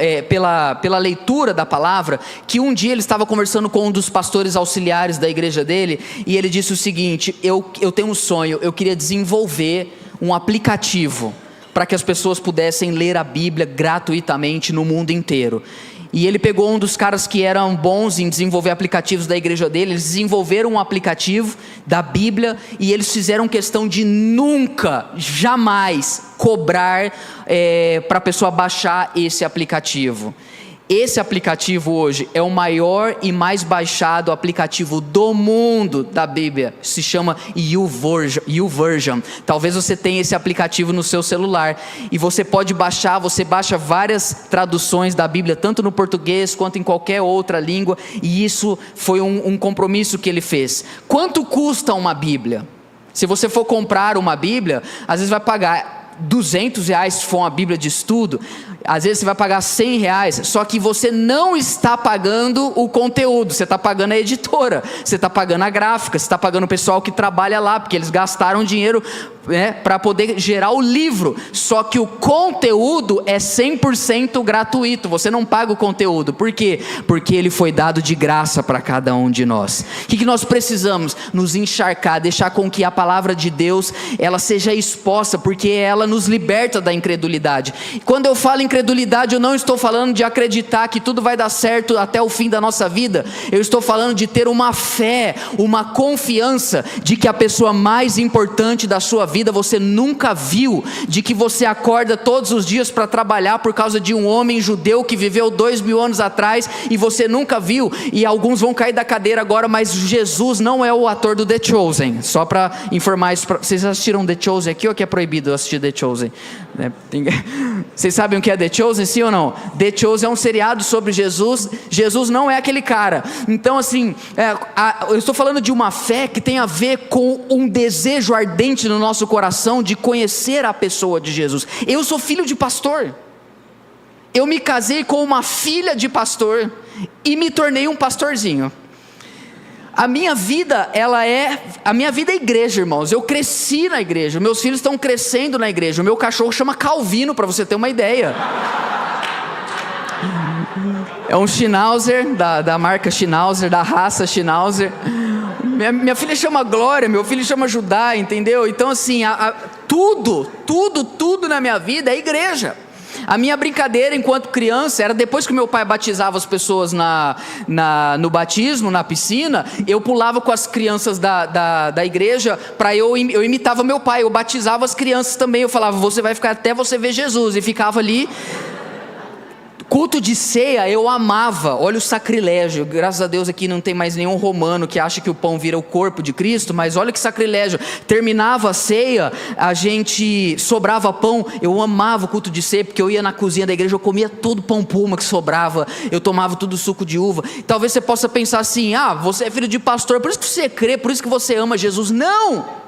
pela leitura da palavra, que um dia ele estava conversando com um dos pastores auxiliares da igreja dele, e ele disse o seguinte: eu tenho um sonho, eu queria desenvolver um aplicativo para que as pessoas pudessem ler a Bíblia gratuitamente no mundo inteiro. E ele pegou um dos caras que eram bons em desenvolver aplicativos da igreja dele. Eles desenvolveram um aplicativo da Bíblia e eles fizeram questão de nunca, jamais cobrar para a pessoa baixar esse aplicativo. Esse aplicativo hoje é o maior e mais baixado aplicativo do mundo da Bíblia. Se chama YouVersion. Talvez você tenha esse aplicativo no seu celular. E você pode baixar, você baixa várias traduções da Bíblia, tanto no português quanto em qualquer outra língua. E isso foi um compromisso que ele fez. Quanto custa uma Bíblia? Se você for comprar uma Bíblia, às vezes vai pagar R$200 se for uma Bíblia de estudo, às vezes você vai pagar R$100, só que você não está pagando o conteúdo, você está pagando a editora, você está pagando a gráfica, você está pagando o pessoal que trabalha lá, porque eles gastaram dinheiro, né, para poder gerar o livro. Só que o conteúdo é 100% gratuito, você não paga o conteúdo. Por quê? Porque ele foi dado de graça para cada um de nós. O que nós precisamos? Nos encharcar, deixar com que a palavra de Deus ela seja exposta, porque ela nos liberta da incredulidade. Quando eu falo incredulidade, eu não estou falando de acreditar que tudo vai dar certo até o fim da nossa vida. Eu estou falando de ter uma fé, uma confiança de que a pessoa mais importante da sua vida você nunca viu, de que você acorda todos os dias para trabalhar por causa de um homem judeu que viveu 2000 anos atrás e você nunca viu. E alguns vão cair da cadeira agora, mas Jesus não é o ator do The Chosen. Só para informar isso, vocês assistiram The Chosen aqui ou que é proibido assistir The Chosen? Vocês sabem o que é The Chosen, sim ou não? The Chosen é um seriado sobre Jesus. Jesus não é aquele cara. Então assim, eu estou falando de uma fé que tem a ver com um desejo ardente no nosso coração de conhecer a pessoa de Jesus. Eu sou filho de pastor. Eu me casei com uma filha de pastor e me tornei um pastorzinho. A minha vida é igreja, irmãos. Eu cresci na igreja, meus filhos estão crescendo na igreja. O meu cachorro chama Calvino, para você ter uma ideia. É um Schnauzer, da marca Schnauzer, da raça Schnauzer. Minha filha chama Glória, meu filho chama Judá, entendeu? Então assim, tudo na minha vida é igreja. A minha brincadeira enquanto criança era, depois que meu pai batizava as pessoas no batismo, na piscina, eu pulava com as crianças da igreja, eu imitava meu pai, eu batizava as crianças também, eu falava, você vai ficar até você ver Jesus, e ficava ali. Culto de ceia eu amava. Olha o sacrilégio, graças a Deus aqui não tem mais nenhum romano que acha que o pão vira o corpo de Cristo, mas olha que sacrilégio. Terminava a ceia, a gente sobrava pão. Eu amava o culto de ceia, porque eu ia na cozinha da igreja, eu comia todo pão puma que sobrava, eu tomava tudo suco de uva. Talvez você possa pensar assim, você é filho de pastor, por isso que você crê, por isso que você ama Jesus. Não!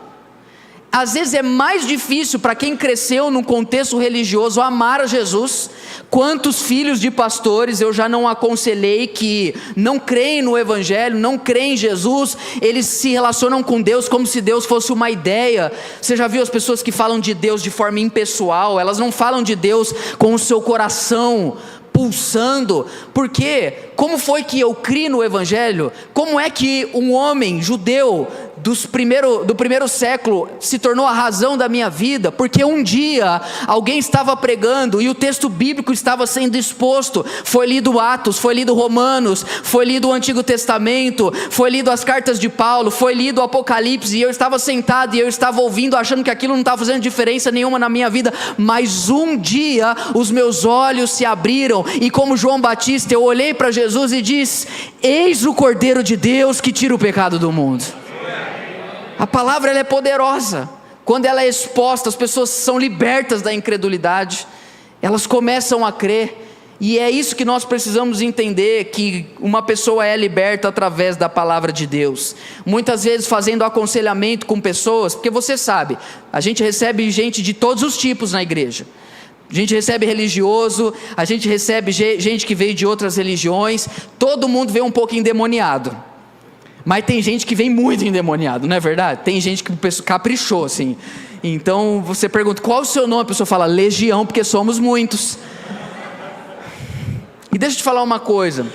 Às vezes é mais difícil para quem cresceu num contexto religioso amar a Jesus. Quantos filhos de pastores eu já não aconselhei que não creem no Evangelho, não creem em Jesus, eles se relacionam com Deus como se Deus fosse uma ideia. Você já viu as pessoas que falam de Deus de forma impessoal? Elas não falam de Deus com o seu coração pulsando. Por quê? Como foi que eu criei no Evangelho? Como é que um homem judeu do primeiro século se tornou a razão da minha vida? Porque um dia alguém estava pregando e o texto bíblico estava sendo exposto. Foi lido Atos, foi lido Romanos, foi lido o Antigo Testamento, foi lido as cartas de Paulo, foi lido o Apocalipse, e eu estava sentado e eu estava ouvindo, achando que aquilo não estava fazendo diferença nenhuma na minha vida. Mas um dia os meus olhos se abriram e, como João Batista, eu olhei para Jesus e disse: eis o Cordeiro de Deus que tira o pecado do mundo. A palavra ela é poderosa. Quando ela é exposta, as pessoas são libertas da incredulidade, elas começam a crer. E é isso que nós precisamos entender, que uma pessoa é liberta através da palavra de Deus. Muitas vezes fazendo aconselhamento com pessoas, porque você sabe, a gente recebe gente de todos os tipos na igreja. A gente recebe religioso, a gente recebe gente que veio de outras religiões. Todo mundo veio um pouco endemoniado, mas tem gente que vem muito endemoniado, não é verdade? Tem gente que caprichou assim. Então você pergunta, qual o seu nome? A pessoa fala, Legião, porque somos muitos. E deixa eu te falar uma coisa.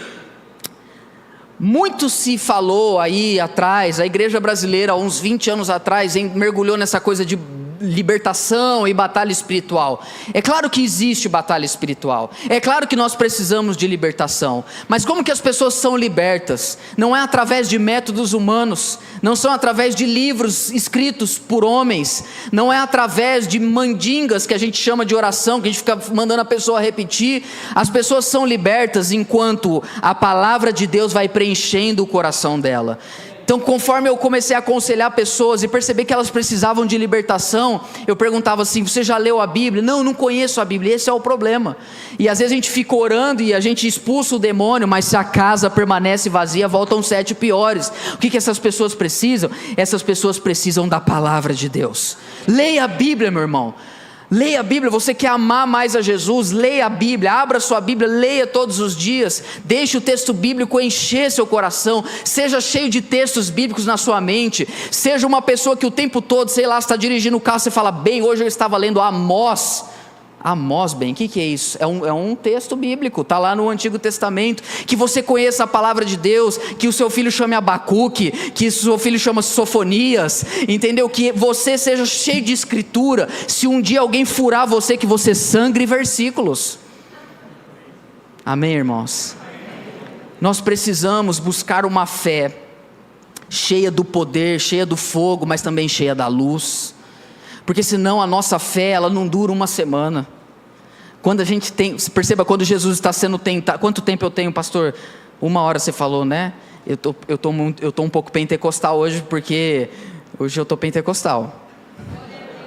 Muito se falou aí atrás, a igreja brasileira há uns 20 anos atrás mergulhou nessa coisa de libertação e batalha espiritual. É claro que existe batalha espiritual, é claro que nós precisamos de libertação, mas como que as pessoas são libertas? Não é através de métodos humanos, não são através de livros escritos por homens, não é através de mandingas que a gente chama de oração, que a gente fica mandando a pessoa repetir. As pessoas são libertas enquanto a palavra de Deus vai preenchendo o coração dela. Então, conforme eu comecei a aconselhar pessoas e perceber que elas precisavam de libertação, eu perguntava assim, você já leu a Bíblia? Não conheço a Bíblia, esse é o problema. E às vezes a gente fica orando e a gente expulsa o demônio, mas se a casa permanece vazia, voltam 7 piores. O que essas pessoas precisam? Essas pessoas precisam da palavra de Deus. Leia a Bíblia, meu irmão. Leia a Bíblia. Você quer amar mais a Jesus? Leia a Bíblia, abra sua Bíblia, leia todos os dias, deixe o texto bíblico encher seu coração, seja cheio de textos bíblicos na sua mente, seja uma pessoa que o tempo todo, sei lá, está dirigindo o carro, você fala, bem, hoje eu estava lendo Amós. Amós, bem, o que é isso? É um texto bíblico, está lá no Antigo Testamento. Que você conheça a palavra de Deus, que o seu filho chame Abacuque, que o seu filho chame Sofonias, entendeu? Que você seja cheio de escritura. Se um dia alguém furar você, que você sangre versículos. Amém, irmãos? Nós precisamos buscar uma fé cheia do poder, cheia do fogo, mas também cheia da luz. Porque senão a nossa fé, ela não dura uma semana. Quando a gente tem, perceba, quando Jesus está sendo tentado, quanto tempo eu tenho, pastor? 1 hora você falou, né? Eu tô um pouco pentecostal hoje, porque hoje eu tô pentecostal.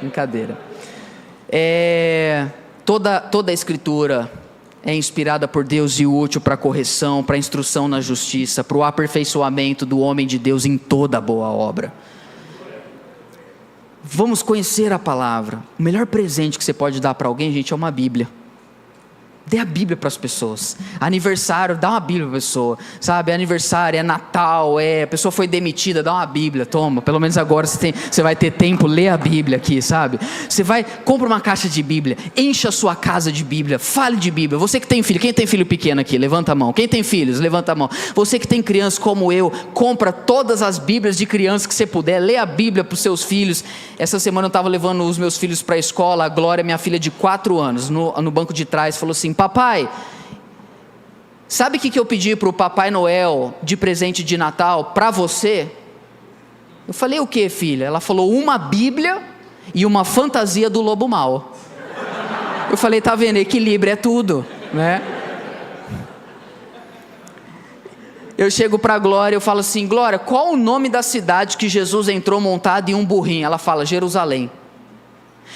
Brincadeira. Toda a escritura é inspirada por Deus e útil para correção, para instrução na justiça, para o aperfeiçoamento do homem de Deus em toda boa obra. Vamos conhecer a palavra. O melhor presente que você pode dar para alguém, gente, é uma Bíblia. Dê a Bíblia para as pessoas. Aniversário, dá uma Bíblia para a pessoa. Sabe, aniversário, é Natal, a pessoa foi demitida, dá uma Bíblia, toma. Pelo menos agora você vai ter tempo, lê a Bíblia aqui, sabe? Compra uma caixa de Bíblia, encha a sua casa de Bíblia, fale de Bíblia. Você que tem filho, quem tem filho pequeno aqui? Levanta a mão. Quem tem filhos? Levanta a mão. Você que tem criança como eu, compra todas as Bíblias de criança que você puder, lê a Bíblia para os seus filhos. Essa semana eu estava levando os meus filhos para a escola, a Glória, minha filha de 4 anos, no banco de trás, falou assim, papai, sabe o que eu pedi para o Papai Noel de presente de Natal para você? Eu falei, o que, filha? Ela falou, uma Bíblia e uma fantasia do lobo mau. Eu falei, tá vendo, equilíbrio é tudo, né? Eu chego para a Glória, eu falo assim, Glória, qual o nome da cidade que Jesus entrou montado em um burrinho? Ela fala, Jerusalém.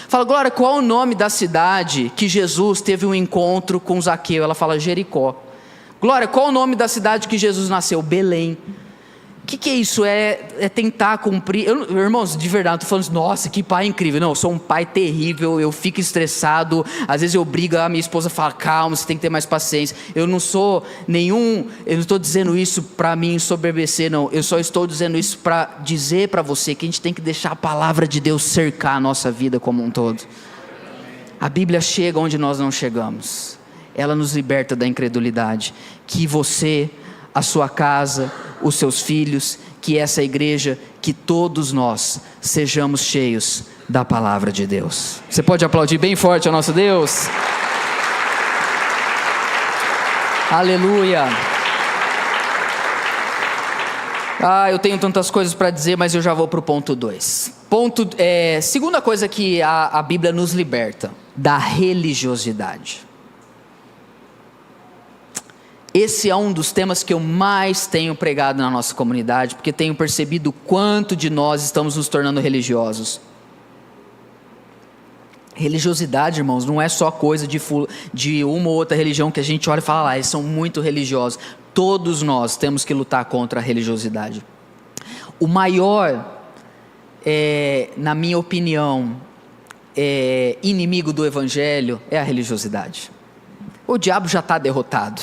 Fala, Glória, qual o nome da cidade que Jesus teve um encontro com Zaqueu? Ela fala, Jericó. Glória, qual o nome da cidade que Jesus nasceu? Belém. O que é isso? É tentar cumprir. Irmãos, de verdade, eu estou falando assim, nossa, que pai incrível. Não, eu sou um pai terrível, eu fico estressado. Às vezes eu brigo, a minha esposa fala, calma, você tem que ter mais paciência. Eu não estou dizendo isso para me ensoberbecer, não. Eu só estou dizendo isso para dizer para você que a gente tem que deixar a palavra de Deus cercar a nossa vida como um todo. A Bíblia chega onde nós não chegamos. Ela nos liberta da incredulidade. Que você, a sua casa, os seus filhos, que essa igreja, que todos nós sejamos cheios da palavra de Deus. Você pode aplaudir bem forte ao nosso Deus? Aleluia. Eu tenho tantas coisas para dizer, mas eu já vou para o ponto 2. Segunda coisa que a Bíblia nos liberta, da religiosidade. Esse é um dos temas que eu mais tenho pregado na nossa comunidade, porque tenho percebido o quanto de nós estamos nos tornando religiosos. Religiosidade, irmãos, não é só coisa de uma ou outra religião que a gente olha e fala, eles são muito religiosos. Todos nós temos que lutar contra a religiosidade. O maior, na minha opinião, inimigo do evangelho é a religiosidade. O diabo já está derrotado.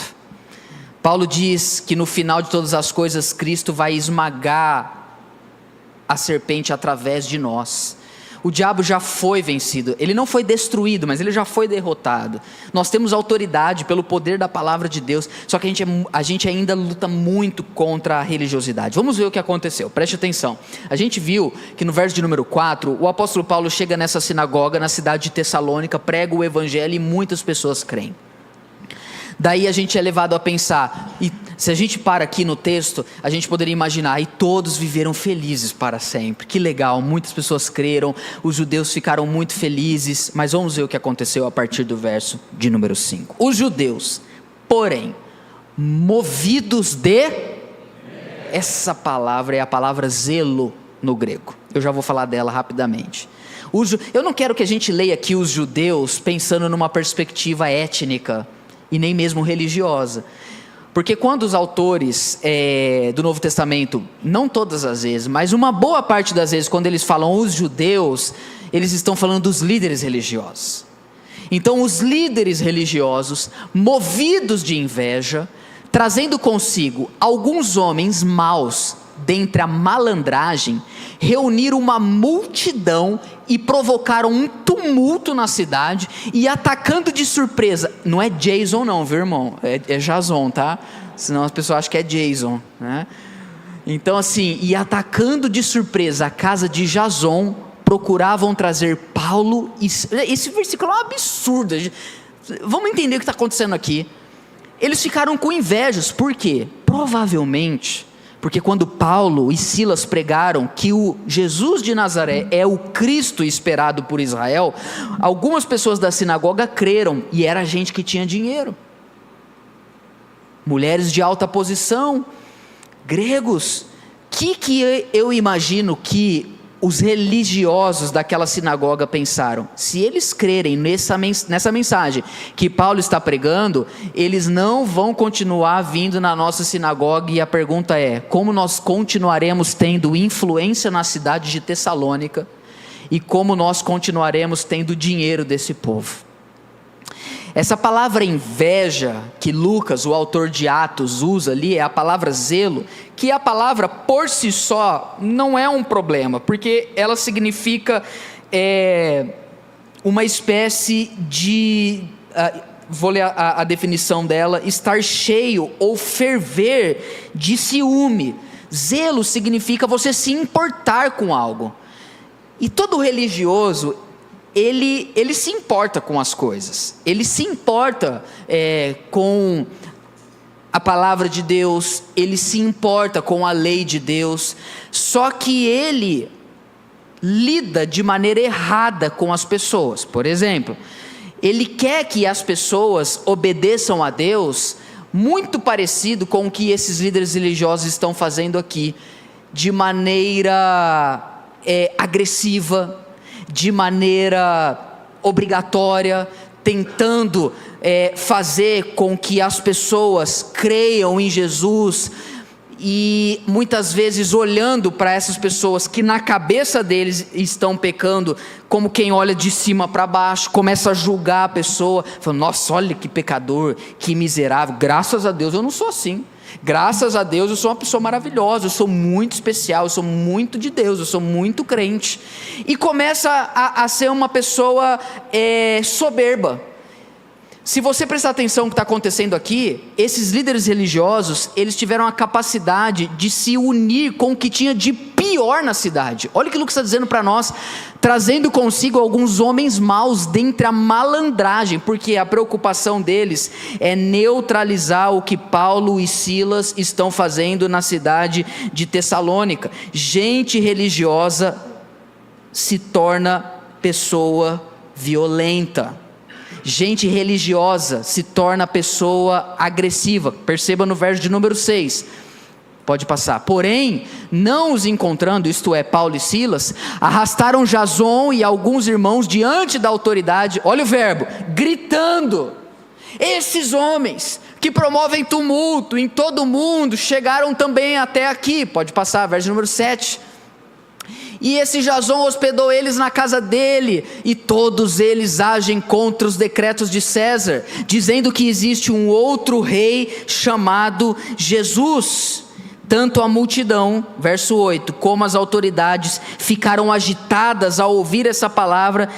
Paulo diz que no final de todas as coisas, Cristo vai esmagar a serpente através de nós. O diabo já foi vencido, ele não foi destruído, mas ele já foi derrotado. Nós temos autoridade pelo poder da palavra de Deus, só que a gente ainda luta muito contra a religiosidade. Vamos ver o que aconteceu, preste atenção. A gente viu que no verso de número 4, o apóstolo Paulo chega nessa sinagoga, na cidade de Tessalônica, prega o evangelho e muitas pessoas creem. Daí a gente é levado a pensar, e se a gente para aqui no texto, a gente poderia imaginar, e todos viveram felizes para sempre. Que legal, muitas pessoas creram, os judeus ficaram muito felizes, mas vamos ver o que aconteceu a partir do verso de número 5. Os judeus, porém, movidos de... Essa palavra é a palavra zelo no grego. Eu já vou falar dela rapidamente. Eu não quero que a gente leia aqui os judeus pensando numa perspectiva étnica, e nem mesmo religiosa, porque quando os autores do Novo Testamento, não todas as vezes, mas uma boa parte das vezes, quando eles falam os judeus, eles estão falando dos líderes religiosos. Então os líderes religiosos, movidos de inveja, trazendo consigo alguns homens maus dentre a malandragem, reuniram uma multidão e provocaram um tumulto na cidade, e atacando de surpresa, não é Jason não, viu, irmão? É Jason, tá? Senão as pessoas acham que é Jason, né? Então assim, e atacando de surpresa a casa de Jason, procuravam trazer Paulo. Esse versículo é um absurdo. Vamos entender o que está acontecendo aqui. Eles ficaram com invejas, por quê? Provavelmente porque quando Paulo e Silas pregaram que o Jesus de Nazaré é o Cristo esperado por Israel, algumas pessoas da sinagoga creram, e era gente que tinha dinheiro, mulheres de alta posição, gregos. Que eu imagino que os religiosos daquela sinagoga pensaram? Se eles crerem nessa mensagem que Paulo está pregando, eles não vão continuar vindo na nossa sinagoga, e a pergunta é: como nós continuaremos tendo influência na cidade de Tessalônica, e como nós continuaremos tendo dinheiro desse povo? Essa palavra inveja que Lucas, o autor de Atos, usa ali, é a palavra zelo, que a palavra por si só não é um problema, porque ela significa uma espécie de, vou ler a definição dela, estar cheio ou ferver de ciúme. Zelo significa você se importar com algo, e todo religioso, ele se importa com as coisas, ele se importa com a palavra de Deus, ele se importa com a lei de Deus, só que ele lida de maneira errada com as pessoas. Por exemplo, ele quer que as pessoas obedeçam a Deus, muito parecido com o que esses líderes religiosos estão fazendo aqui, de maneira agressiva, de maneira obrigatória, tentando fazer com que as pessoas creiam em Jesus, e muitas vezes olhando para essas pessoas que na cabeça deles estão pecando, como quem olha de cima para baixo, começa a julgar a pessoa, falando: nossa, olha que pecador, que miserável, graças a Deus eu não sou assim. Graças a Deus eu sou uma pessoa maravilhosa, eu sou muito especial, eu sou muito de Deus, eu sou muito crente. E começa a ser uma pessoa soberba. Se você prestar atenção no que está acontecendo aqui, esses líderes religiosos, eles tiveram a capacidade de se unir com o que tinha de pior na cidade. Olha o que Lucas está dizendo para nós, trazendo consigo alguns homens maus dentre a malandragem, porque a preocupação deles é neutralizar o que Paulo e Silas estão fazendo na cidade de Tessalônica. Gente religiosa se torna pessoa violenta. Gente religiosa se torna pessoa agressiva. Perceba no verso de número 6. Pode passar. Porém, não os encontrando, isto é, Paulo e Silas, arrastaram Jason e alguns irmãos diante da autoridade. Olha o verbo, gritando. Esses homens que promovem tumulto em todo o mundo chegaram também até aqui. Pode passar, verso número 7. E esse Jason hospedou eles na casa dele, e todos eles agem contra os decretos de César, dizendo que existe um outro rei chamado Jesus. Tanto a multidão, verso 8, como as autoridades ficaram agitadas ao ouvir essa palavra,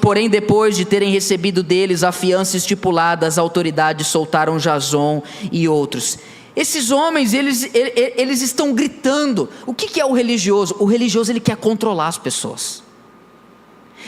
porém depois de terem recebido deles a fiança estipulada, as autoridades soltaram Jason e outros. Esses homens, eles estão gritando. O que é o religioso? O religioso, ele quer controlar as pessoas.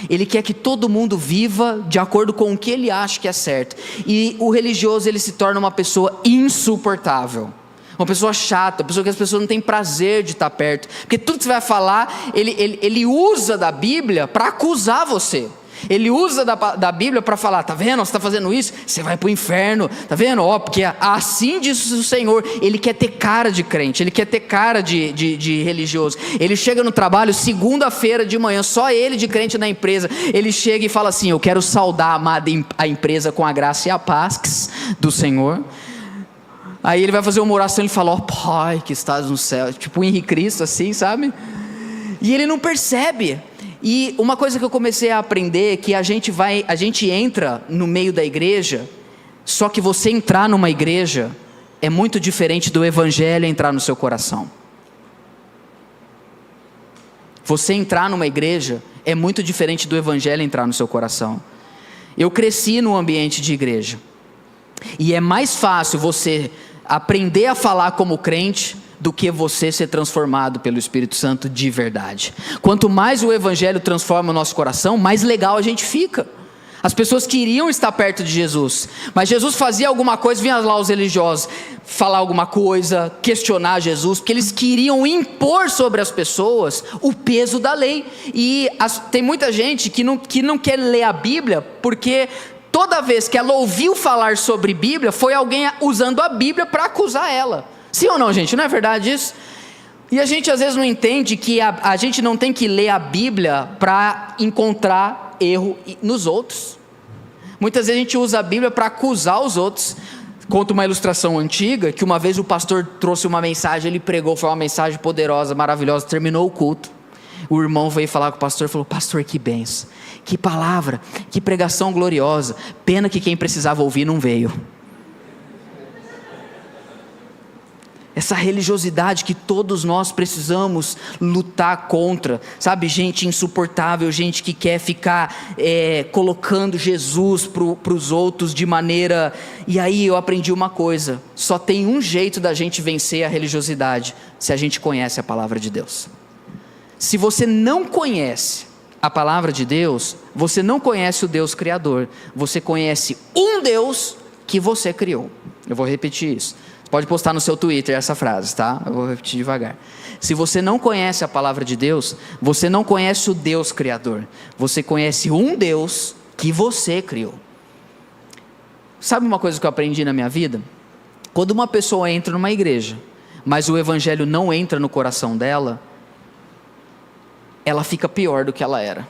Ele quer que todo mundo viva de acordo com o que ele acha que é certo. E o religioso, ele se torna uma pessoa insuportável, uma pessoa chata, uma pessoa que as pessoas não têm prazer de estar perto, porque tudo que você vai falar, ele usa da Bíblia para acusar você. Ele usa da Bíblia para falar: tá vendo, você está fazendo isso, você vai para o inferno, tá vendo, porque assim diz o Senhor. Ele quer ter cara de crente, ele quer ter cara de religioso. Ele chega no trabalho, segunda-feira de manhã, só ele de crente na empresa, ele chega e fala assim: eu quero saudar a empresa com a graça e a paz do Senhor. Aí ele vai fazer uma oração, ele fala: ó Pai que estás no céu, tipo o Henrique Cristo assim, sabe? E ele não percebe. E uma coisa que eu comecei a aprender é que a gente entra no meio da igreja, só que você entrar numa igreja é muito diferente do evangelho entrar no seu coração. Você entrar numa igreja é muito diferente do evangelho entrar no seu coração. Eu cresci no ambiente de igreja, e é mais fácil você aprender a falar como crente do que você ser transformado pelo Espírito Santo de verdade. Quanto mais o evangelho transforma o nosso coração, mais legal a gente fica. As pessoas queriam estar perto de Jesus, mas Jesus fazia alguma coisa, vinha lá os religiosos falar alguma coisa, questionar Jesus, porque eles queriam impor sobre as pessoas o peso da lei. E tem muita gente que não quer ler a Bíblia, porque toda vez que ela ouviu falar sobre Bíblia, foi alguém usando a Bíblia para acusar ela. Sim ou não, gente? Não é verdade isso? E a gente às vezes não entende que a gente não tem que ler a Bíblia para encontrar erro nos outros. Muitas vezes a gente usa a Bíblia para acusar os outros. Conto uma ilustração antiga, que uma vez o pastor trouxe uma mensagem, ele pregou, foi uma mensagem poderosa, maravilhosa, terminou o culto. O irmão veio falar com o pastor e falou: pastor, que bênção, que palavra, que pregação gloriosa, pena que quem precisava ouvir não veio. Essa religiosidade que todos nós precisamos lutar contra, sabe, gente insuportável, gente que quer ficar colocando Jesus para os outros de maneira... E aí eu aprendi uma coisa: só tem um jeito da gente vencer a religiosidade, se a gente conhece a palavra de Deus. Se você não conhece a palavra de Deus, você não conhece o Deus Criador, você conhece um Deus que você criou. Eu vou repetir isso. Pode postar no seu Twitter essa frase, tá? Eu vou repetir devagar. Se você não conhece a palavra de Deus, você não conhece o Deus Criador. Você conhece um Deus que você criou. Sabe uma coisa que eu aprendi na minha vida? Quando uma pessoa entra numa igreja, mas o evangelho não entra no coração dela, ela fica pior do que ela era.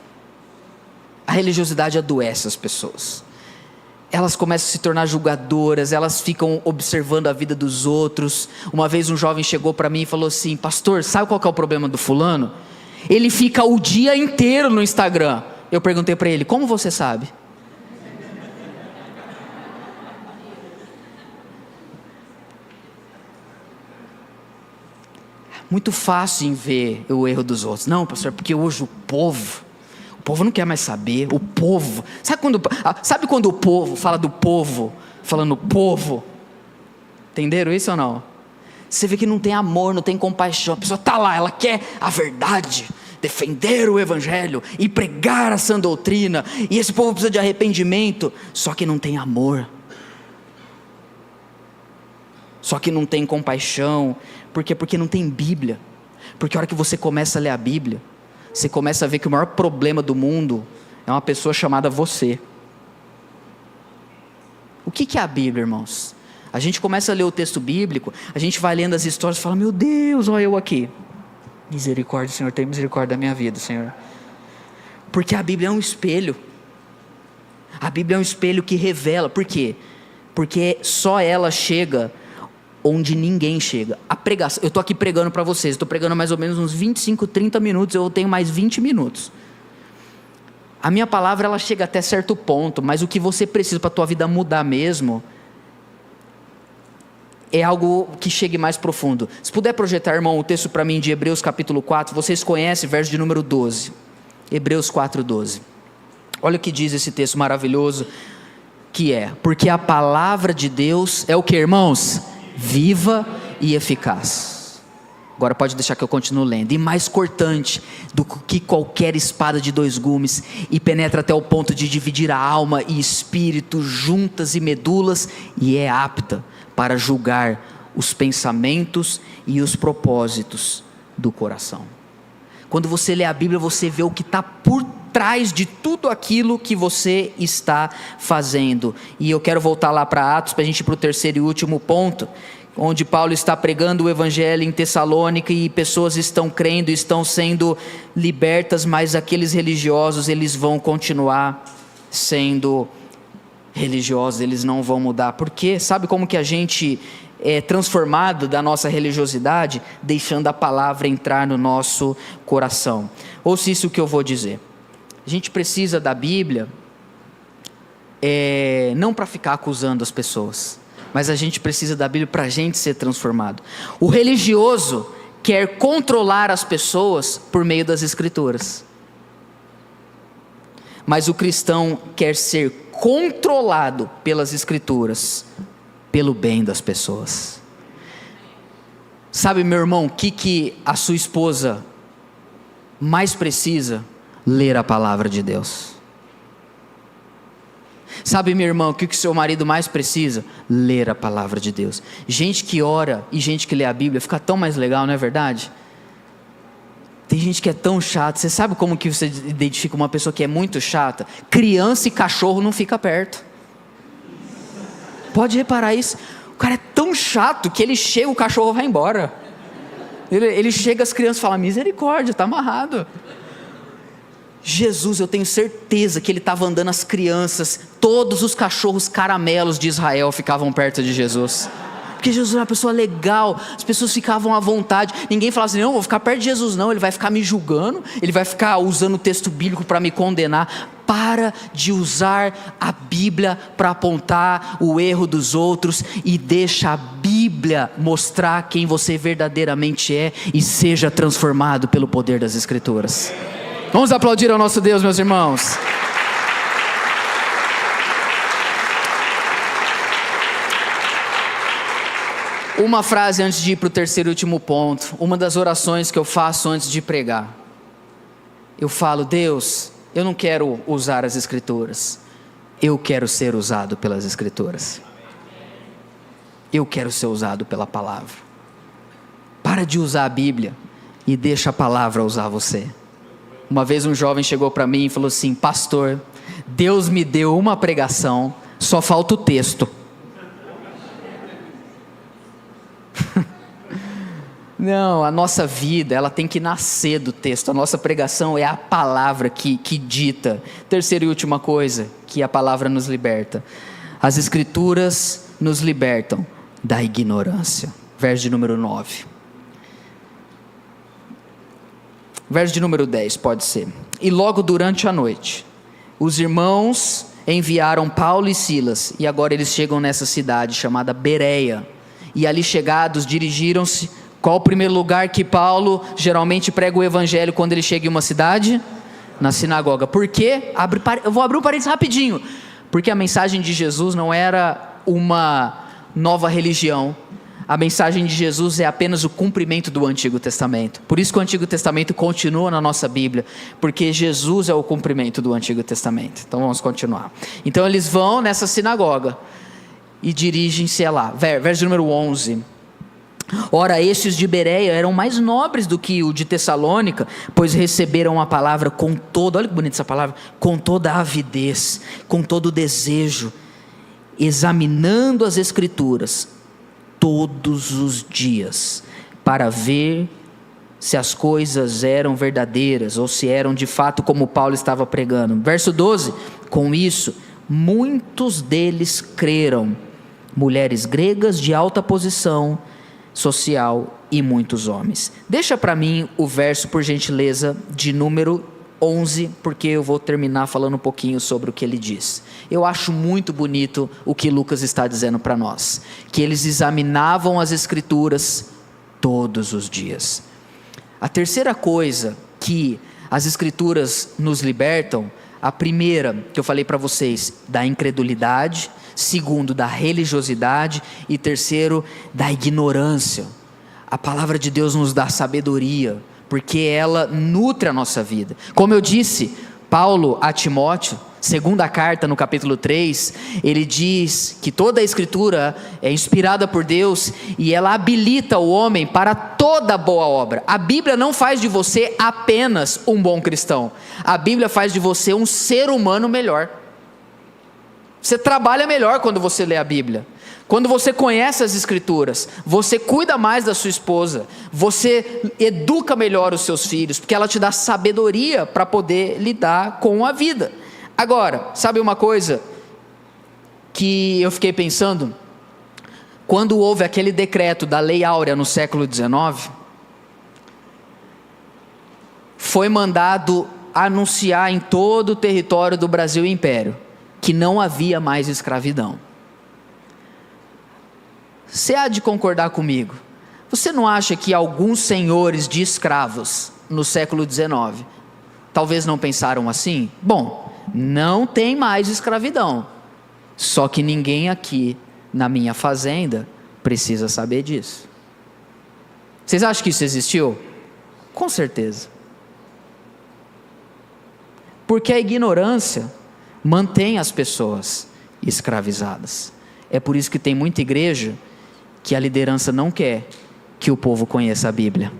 A religiosidade adoece as pessoas. Elas começam a se tornar julgadoras, elas ficam observando a vida dos outros. Uma vez um jovem chegou para mim e falou assim: pastor, sabe qual que é o problema do fulano? Ele fica o dia inteiro no Instagram. Eu perguntei para ele: como você sabe? Muito fácil em ver o erro dos outros. Não, pastor, porque hoje o povo não quer mais saber. O povo, sabe quando o povo fala do povo, falando povo? Entenderam isso ou não? Você vê que não tem amor, não tem compaixão. A pessoa está lá, ela quer a verdade, defender o evangelho e pregar a sã doutrina, e esse povo precisa de arrependimento, só que não tem amor, só que não tem compaixão. Por quê? Porque não tem Bíblia. Porque a hora que você começa a ler a Bíblia, você começa a ver que o maior problema do mundo é uma pessoa chamada você. O que é a Bíblia, irmãos? A gente começa a ler o texto bíblico, a gente vai lendo as histórias e fala: meu Deus, olha eu aqui. Misericórdia, Senhor, tem misericórdia da minha vida, Senhor. Porque a Bíblia é um espelho. A Bíblia é um espelho que revela. Por quê? Porque só ela chega onde ninguém chega. A pregação, eu estou aqui pregando para vocês, estou pregando mais ou menos uns 25, 30 minutos, eu tenho mais 20 minutos. A minha palavra, ela chega até certo ponto, mas o que você precisa para a tua vida mudar mesmo, é algo que chegue mais profundo. Se puder projetar, irmão, o texto para mim de Hebreus capítulo 4, vocês conhecem, verso de número 12. Hebreus 4, 12. Olha o que diz esse texto maravilhoso, que é: porque a palavra de Deus é o que, irmãos? Viva e eficaz. Agora pode deixar que eu continue lendo. E mais cortante do que qualquer espada de 2 gumes, e penetra até o ponto de dividir a alma e espírito, juntas e medulas, e é apta para julgar os pensamentos e os propósitos do coração. Quando você lê a Bíblia, você vê o que está por trás de tudo aquilo que você está fazendo. E eu quero voltar lá para Atos, para a gente ir para o terceiro e último ponto, onde Paulo está pregando o evangelho em Tessalônica, e pessoas estão crendo, estão sendo libertas, mas aqueles religiosos, eles vão continuar sendo religiosos, eles não vão mudar. Por quê? Sabe como que a gente transformado da nossa religiosidade, deixando a palavra entrar no nosso coração. Ouça isso que eu vou dizer. A gente precisa da Bíblia, não para ficar acusando as pessoas, mas a gente precisa da Bíblia para a gente ser transformado. O religioso quer controlar as pessoas por meio das Escrituras, mas o cristão quer ser controlado pelas Escrituras, pelo bem das pessoas. Sabe, meu irmão, o que a sua esposa mais precisa? Ler a palavra de Deus. Sabe, meu irmão, o que o seu marido mais precisa? Ler a palavra de Deus. Gente que ora e gente que lê a Bíblia fica tão mais legal, não é verdade? Tem gente que é tão chata. Você sabe como que você identifica uma pessoa que é muito chata? Criança e cachorro não fica perto. Pode reparar isso. O cara é tão chato que ele chega, o cachorro vai embora. Ele chega, as crianças falam: misericórdia, está amarrado. Jesus, eu tenho certeza que ele estava andando, as crianças, todos os cachorros caramelos de Israel ficavam perto de Jesus. Porque Jesus era uma pessoa legal, as pessoas ficavam à vontade. Ninguém falava assim: não, vou ficar perto de Jesus não, ele vai ficar me julgando, ele vai ficar usando o texto bíblico para me condenar. Para de usar a Bíblia para apontar o erro dos outros e deixa a Bíblia mostrar quem você verdadeiramente é e seja transformado pelo poder das Escrituras. Vamos aplaudir ao nosso Deus, meus irmãos. Uma frase antes de ir para o terceiro e último ponto. Uma das orações que eu faço antes de pregar. Eu falo: Deus, eu não quero usar as Escrituras. Eu quero ser usado pelas Escrituras. Eu quero ser usado pela palavra. Para de usar a Bíblia e deixa a palavra usar você. Uma vez um jovem chegou para mim e falou assim: pastor, Deus me deu uma pregação, só falta o texto. Não, a nossa vida, ela tem que nascer do texto. A nossa pregação é a palavra que dita. Terceira e última coisa, que a palavra nos liberta. As Escrituras nos libertam da ignorância. Verso de número 9. Verso de número 10, pode ser. E logo durante a noite, os irmãos enviaram Paulo e Silas, e agora eles chegam nessa cidade chamada Bereia, e ali chegados, dirigiram-se. Qual o primeiro lugar que Paulo geralmente prega o evangelho quando ele chega em uma cidade? Na sinagoga. Por quê? Eu vou abrir um parênteses rapidinho. Porque a mensagem de Jesus não era uma nova religião. A mensagem de Jesus é apenas o cumprimento do Antigo Testamento. Por isso que o Antigo Testamento continua na nossa Bíblia, porque Jesus é o cumprimento do Antigo Testamento. Então vamos continuar. Então eles vão nessa sinagoga e dirigem-se lá. Verso número 11. Ora, estes de Bereia eram mais nobres do que o de Tessalônica, pois receberam a palavra com toda, olha que bonita essa palavra, com toda a avidez, com todo o desejo, examinando as Escrituras todos os dias, para ver se as coisas eram verdadeiras, ou se eram de fato como Paulo estava pregando. Verso 12, com isso, muitos deles creram, mulheres gregas de alta posição social e muitos homens. Deixa para mim o verso, por gentileza, de número 11, porque eu vou terminar falando um pouquinho sobre o que ele diz. Eu acho muito bonito o que Lucas está dizendo para nós, que eles examinavam as Escrituras todos os dias. A terceira coisa que as Escrituras nos libertam, a primeira que eu falei para vocês, da incredulidade, segundo, da religiosidade, e terceiro, da ignorância. A palavra de Deus nos dá sabedoria, porque ela nutre a nossa vida. Como eu disse, Paulo a Timóteo, segunda carta no capítulo 3, ele diz que toda a Escritura é inspirada por Deus e ela habilita o homem para toda boa obra. A Bíblia não faz de você apenas um bom cristão, a Bíblia faz de você um ser humano melhor. Você trabalha melhor quando você lê a Bíblia. Quando você conhece as Escrituras, você cuida mais da sua esposa, você educa melhor os seus filhos, porque ela te dá sabedoria para poder lidar com a vida. Agora, sabe uma coisa que eu fiquei pensando? quando houve aquele decreto da Lei Áurea no século XIX, foi mandado anunciar em todo o território do Brasil Império que não havia mais escravidão. Você há de concordar comigo? Você não acha que alguns senhores de escravos no século XIX talvez não pensaram assim? Bom, não tem mais escravidão, só que ninguém aqui na minha fazenda precisa saber disso. Vocês acham que isso existiu? Com certeza. Porque a ignorância mantém as pessoas escravizadas. É por isso que tem muita igreja que a liderança não quer que o povo conheça a Bíblia.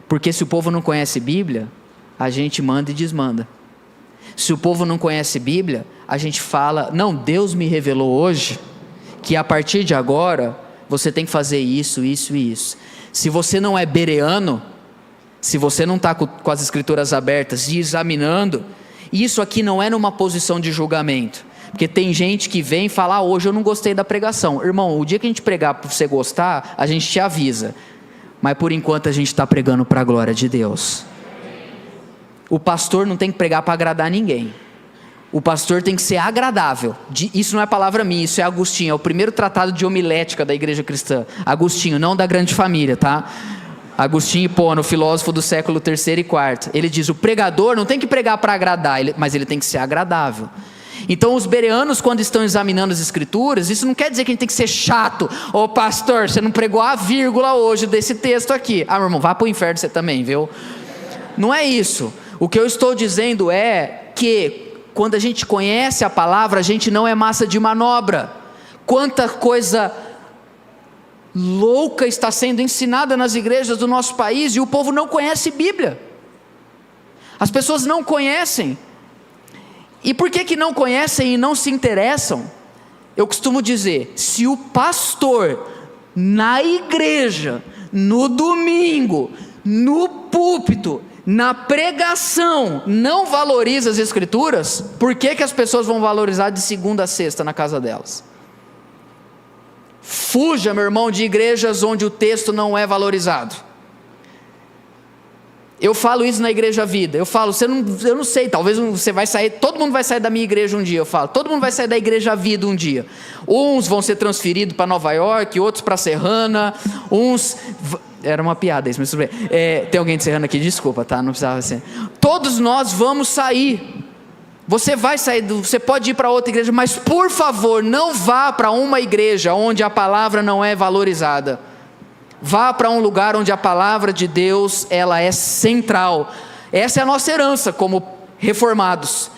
Porque se o povo não conhece Bíblia, a gente manda e desmanda. Se o povo não conhece Bíblia, a gente fala, não, Deus me revelou hoje que a partir de agora você tem que fazer isso, isso e isso. Se você não é bereano, se você não está com as escrituras abertas e examinando, isso aqui não é numa posição de julgamento. Porque tem gente que vem e fala, hoje eu não gostei da pregação. Irmão, o dia que a gente pregar para você gostar, a gente te avisa. Mas por enquanto a gente está pregando para a glória de Deus. O pastor não tem que pregar para agradar ninguém. O pastor tem que ser agradável. Isso não é palavra minha, isso é Agostinho. É o primeiro tratado de homilética da igreja cristã. Agostinho, não da grande família, tá? Agostinho Hipona, filósofo do século III e IV. Ele diz, o pregador não tem que pregar para agradar, mas ele tem que ser agradável. Então os bereanos, quando estão examinando as escrituras, isso não quer dizer que a gente tem que ser chato. Ô pastor, você não pregou a vírgula hoje desse texto aqui. Ah, meu irmão, vá para o inferno você também, viu? Não é isso. O que eu estou dizendo é que quando a gente conhece a palavra, a gente não é massa de manobra. Quanta coisa louca está sendo ensinada nas igrejas do nosso país e o povo não conhece Bíblia. As pessoas não conhecem. E por que não conhecem e não se interessam? Eu costumo dizer, se o pastor na igreja, no domingo, no púlpito, na pregação, não valoriza as escrituras, por que as pessoas vão valorizar de segunda a sexta na casa delas? Fuja, meu irmão, de igrejas onde o texto não é valorizado. Eu falo isso na Igreja Vida. Eu falo, eu não sei, talvez você vai sair, todo mundo vai sair da minha igreja um dia. Eu falo, todo mundo vai sair da Igreja Vida um dia. Uns vão ser transferidos para Nova York, outros para Serrana, era uma piada isso, mas tudo bem. Tem alguém de Serrana aqui, desculpa, tá? Não precisava ser. Todos nós vamos sair. Você vai sair, você pode ir para outra igreja, mas por favor, não vá para uma igreja onde a palavra não é valorizada. Vá para um lugar onde a palavra de Deus, ela é central. Essa é a nossa herança como reformados.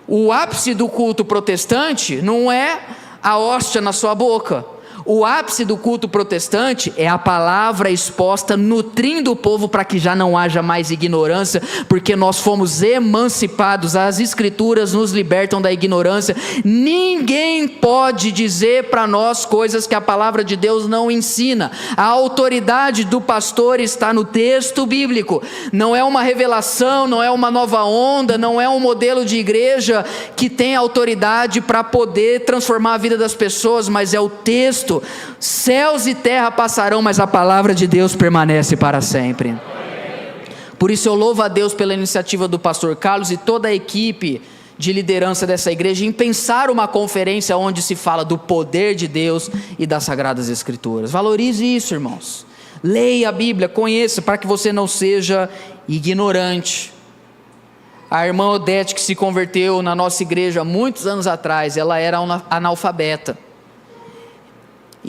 O ápice do culto protestante não é a hóstia na sua boca. O ápice do culto protestante é a palavra exposta, nutrindo o povo para que já não haja mais ignorância, porque nós fomos emancipados, as escrituras nos libertam da ignorância. Ninguém pode dizer para nós coisas que a palavra de Deus não ensina. A autoridade do pastor está no texto bíblico. Não é uma revelação, não é uma nova onda, não é um modelo de igreja que tem autoridade para poder transformar a vida das pessoas, mas é o texto. Céus e terra passarão, mas a palavra de Deus permanece para sempre. Por isso eu louvo a Deus pela iniciativa do pastor Carlos e toda a equipe de liderança dessa igreja em pensar uma conferência onde se fala do poder de Deus e das Sagradas Escrituras. Valorize isso, irmãos. Leia a Bíblia, conheça, para que você não seja ignorante. A irmã Odete, que se converteu na nossa igreja muitos anos atrás, ela era analfabeta.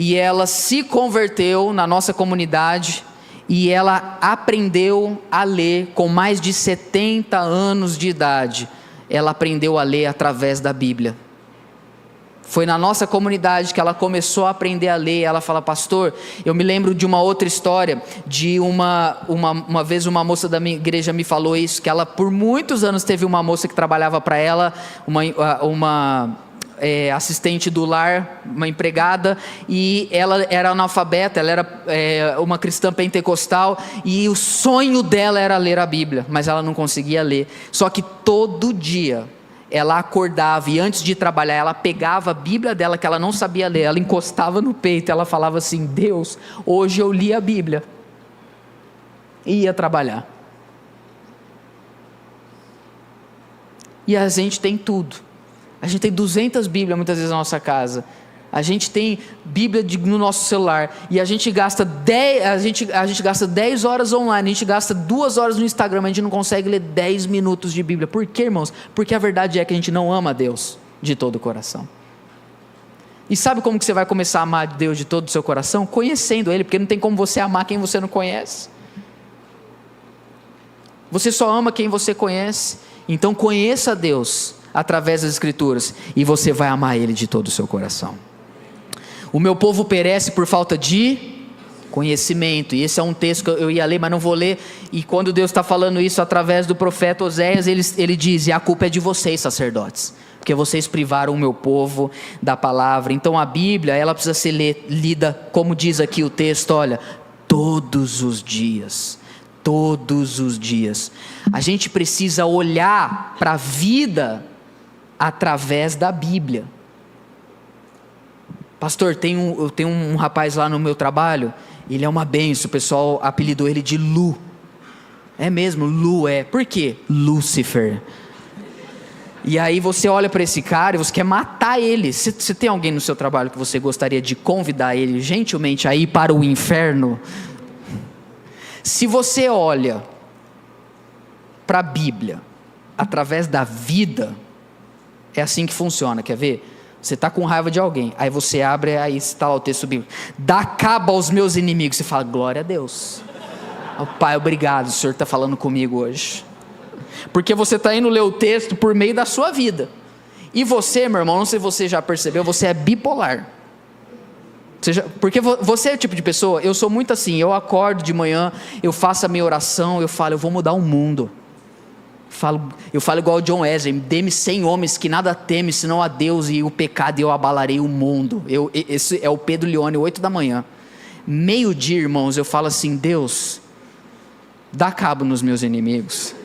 E ela se converteu na nossa comunidade e ela aprendeu a ler com mais de 70 anos de idade. Ela aprendeu a ler através da Bíblia. Foi na nossa comunidade que ela começou a aprender a ler. Ela fala, pastor, eu me lembro de uma outra história, de uma vez uma moça da minha igreja me falou isso, que ela por muitos anos teve uma moça que trabalhava para ela, uma assistente do lar, uma empregada, e ela era analfabeta, ela era uma cristã pentecostal, e o sonho dela era ler a Bíblia, mas ela não conseguia ler. Só que todo dia ela acordava e antes de trabalhar, ela pegava a Bíblia dela que ela não sabia ler, ela encostava no peito, ela falava assim: Deus, hoje eu li a Bíblia, e ia trabalhar. E a gente tem tudo, a gente tem 200 Bíblias muitas vezes na nossa casa, a gente tem Bíblia no nosso celular, e a gente gasta 10 horas online, a gente gasta 2 horas no Instagram, a gente não consegue ler 10 minutos de Bíblia. Por quê, irmãos? Porque a verdade é que a gente não ama Deus de todo o coração. E sabe como que você vai começar a amar Deus de todo o seu coração? Conhecendo Ele, porque não tem como você amar quem você não conhece. Você só ama quem você conhece. Então conheça Deus através das Escrituras, e você vai amar Ele de todo o seu coração. O meu povo perece por falta de conhecimento, e esse é um texto que eu ia ler, mas não vou ler. E quando Deus está falando isso através do profeta Oséias, ele diz: e a culpa é de vocês, sacerdotes, porque vocês privaram o meu povo da palavra. Então a Bíblia, ela precisa ser lida, como diz aqui o texto, olha, todos os dias. Todos os dias. A gente precisa olhar para a vida através da Bíblia. Pastor, eu tenho um rapaz lá no meu trabalho, ele é uma benção, o pessoal apelidou ele de Lu. É mesmo, Lu é. Por quê? Lúcifer. E aí você olha para esse cara e você quer matar ele. Se tem alguém no seu trabalho que você gostaria de convidar ele gentilmente a ir para o inferno, se você olha para a Bíblia através da vida, é assim que funciona, quer ver? Você está com raiva de alguém, aí você abre, aí está lá o texto bíblico: dá cabo aos meus inimigos. Você fala: glória a Deus, oh, Pai, obrigado, o Senhor está falando comigo hoje. Porque você está indo ler o texto por meio da sua vida. E você, meu irmão, não sei se você já percebeu, você é bipolar. Porque você é o tipo de pessoa, eu sou muito assim, eu acordo de manhã, eu faço a minha oração, eu falo: eu vou mudar o mundo. Eu falo igual o John Wesley: dê-me 100 homens que nada temem, senão a Deus e o pecado, e eu abalarei o mundo. Esse é o Pedro Leone, 8 da manhã. Meio-dia, irmãos, eu falo assim: Deus, dá cabo nos meus inimigos.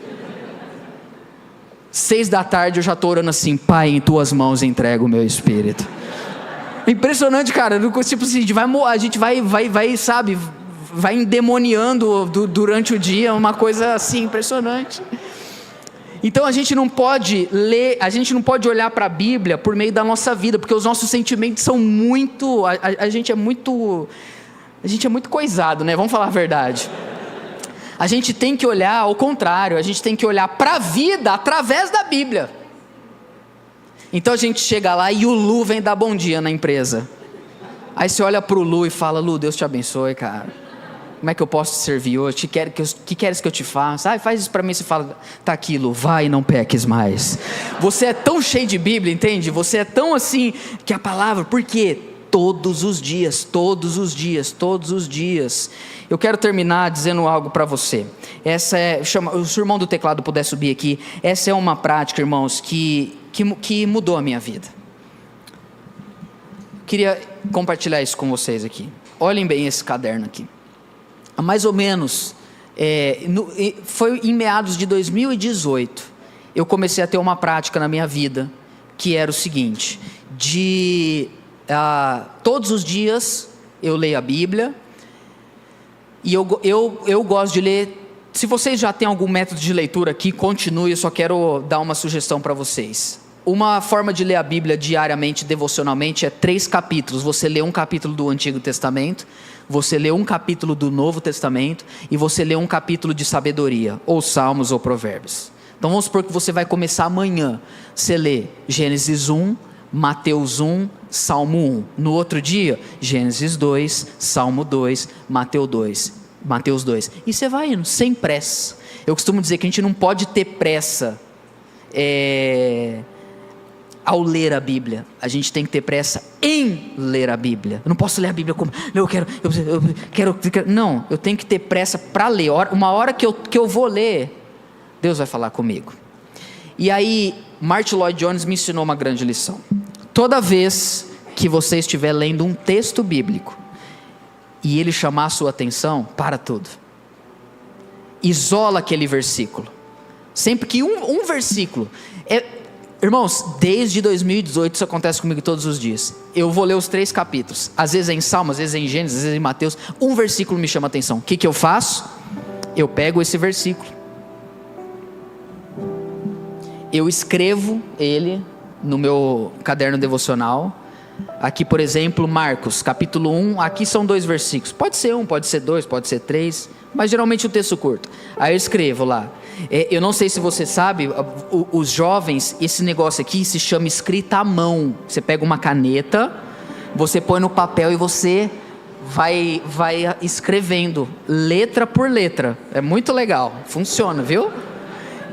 6 da tarde eu já estou orando assim: Pai, em tuas mãos entrego o meu espírito. Impressionante, cara. Tipo assim, a gente vai, sabe, vai endemoniando durante o dia, uma coisa assim, impressionante. Então a gente não pode ler, a gente não pode olhar para a Bíblia por meio da nossa vida, porque os nossos sentimentos são muito, a gente é muito coisado, né? Vamos falar a verdade. A gente tem que olhar ao contrário, a gente tem que olhar para a vida através da Bíblia. Então a gente chega lá e o Lu vem dar bom dia na empresa. Aí você olha para o Lu e fala: Lu, Deus te abençoe, cara. Como é que eu posso te servir hoje? Que queres que eu te faça? Faz isso para mim. Você fala: tá aqui, Lu, vai e não peques mais. Você é tão cheio de Bíblia, entende? Você é tão assim, que a palavra, por quê? Todos os dias, todos os dias, todos os dias. Eu quero terminar dizendo algo para você. Se o irmão do teclado puder subir aqui, essa é uma prática, irmãos, que mudou a minha vida. Queria compartilhar isso com vocês aqui. Olhem bem esse caderno aqui. Há mais ou menos, foi em meados de 2018, eu comecei a ter uma prática na minha vida, que era o seguinte: todos os dias eu leio a Bíblia, e eu gosto de ler. Se vocês já têm algum método de leitura aqui, continue, eu só quero dar uma sugestão para vocês. Uma forma de ler a Bíblia diariamente, devocionalmente, é 3 capítulos. Você lê um capítulo do Antigo Testamento, você lê um capítulo do Novo Testamento, e você lê um capítulo de sabedoria, ou Salmos ou Provérbios. Então vamos supor que você vai começar amanhã. Você lê Gênesis 1, Mateus 1, Salmo 1. No outro dia, Gênesis 2, Salmo 2, Mateus 2. E você vai indo, sem pressa. Eu costumo dizer que a gente não pode ter pressa ao ler a Bíblia. A gente tem que ter pressa em ler a Bíblia. Eu não posso ler a Bíblia como eu quero. Não, eu tenho que ter pressa para ler. Uma hora que eu vou ler, Deus vai falar comigo. E aí, Martyn Lloyd-Jones me ensinou uma grande lição. Toda vez que você estiver lendo um texto bíblico e ele chamar a sua atenção, para tudo. Isola aquele versículo. Sempre que um versículo Irmãos, desde 2018 isso acontece comigo todos os dias. Eu vou ler os 3 capítulos. Às vezes é em Salmo, às vezes é em Gênesis, às vezes é em Mateus. Um versículo me chama a atenção. O que eu faço? Eu pego esse versículo, eu escrevo ele no meu caderno devocional. Aqui, por exemplo, Marcos, capítulo 1. Aqui são 2 versículos. Pode ser 1, pode ser 2, pode ser 3, mas geralmente o texto curto. Aí eu escrevo lá. Eu não sei se você sabe, os jovens, esse negócio aqui se chama escrita à mão. Você pega uma caneta, você põe no papel e você vai escrevendo letra por letra. É muito legal, funciona, viu?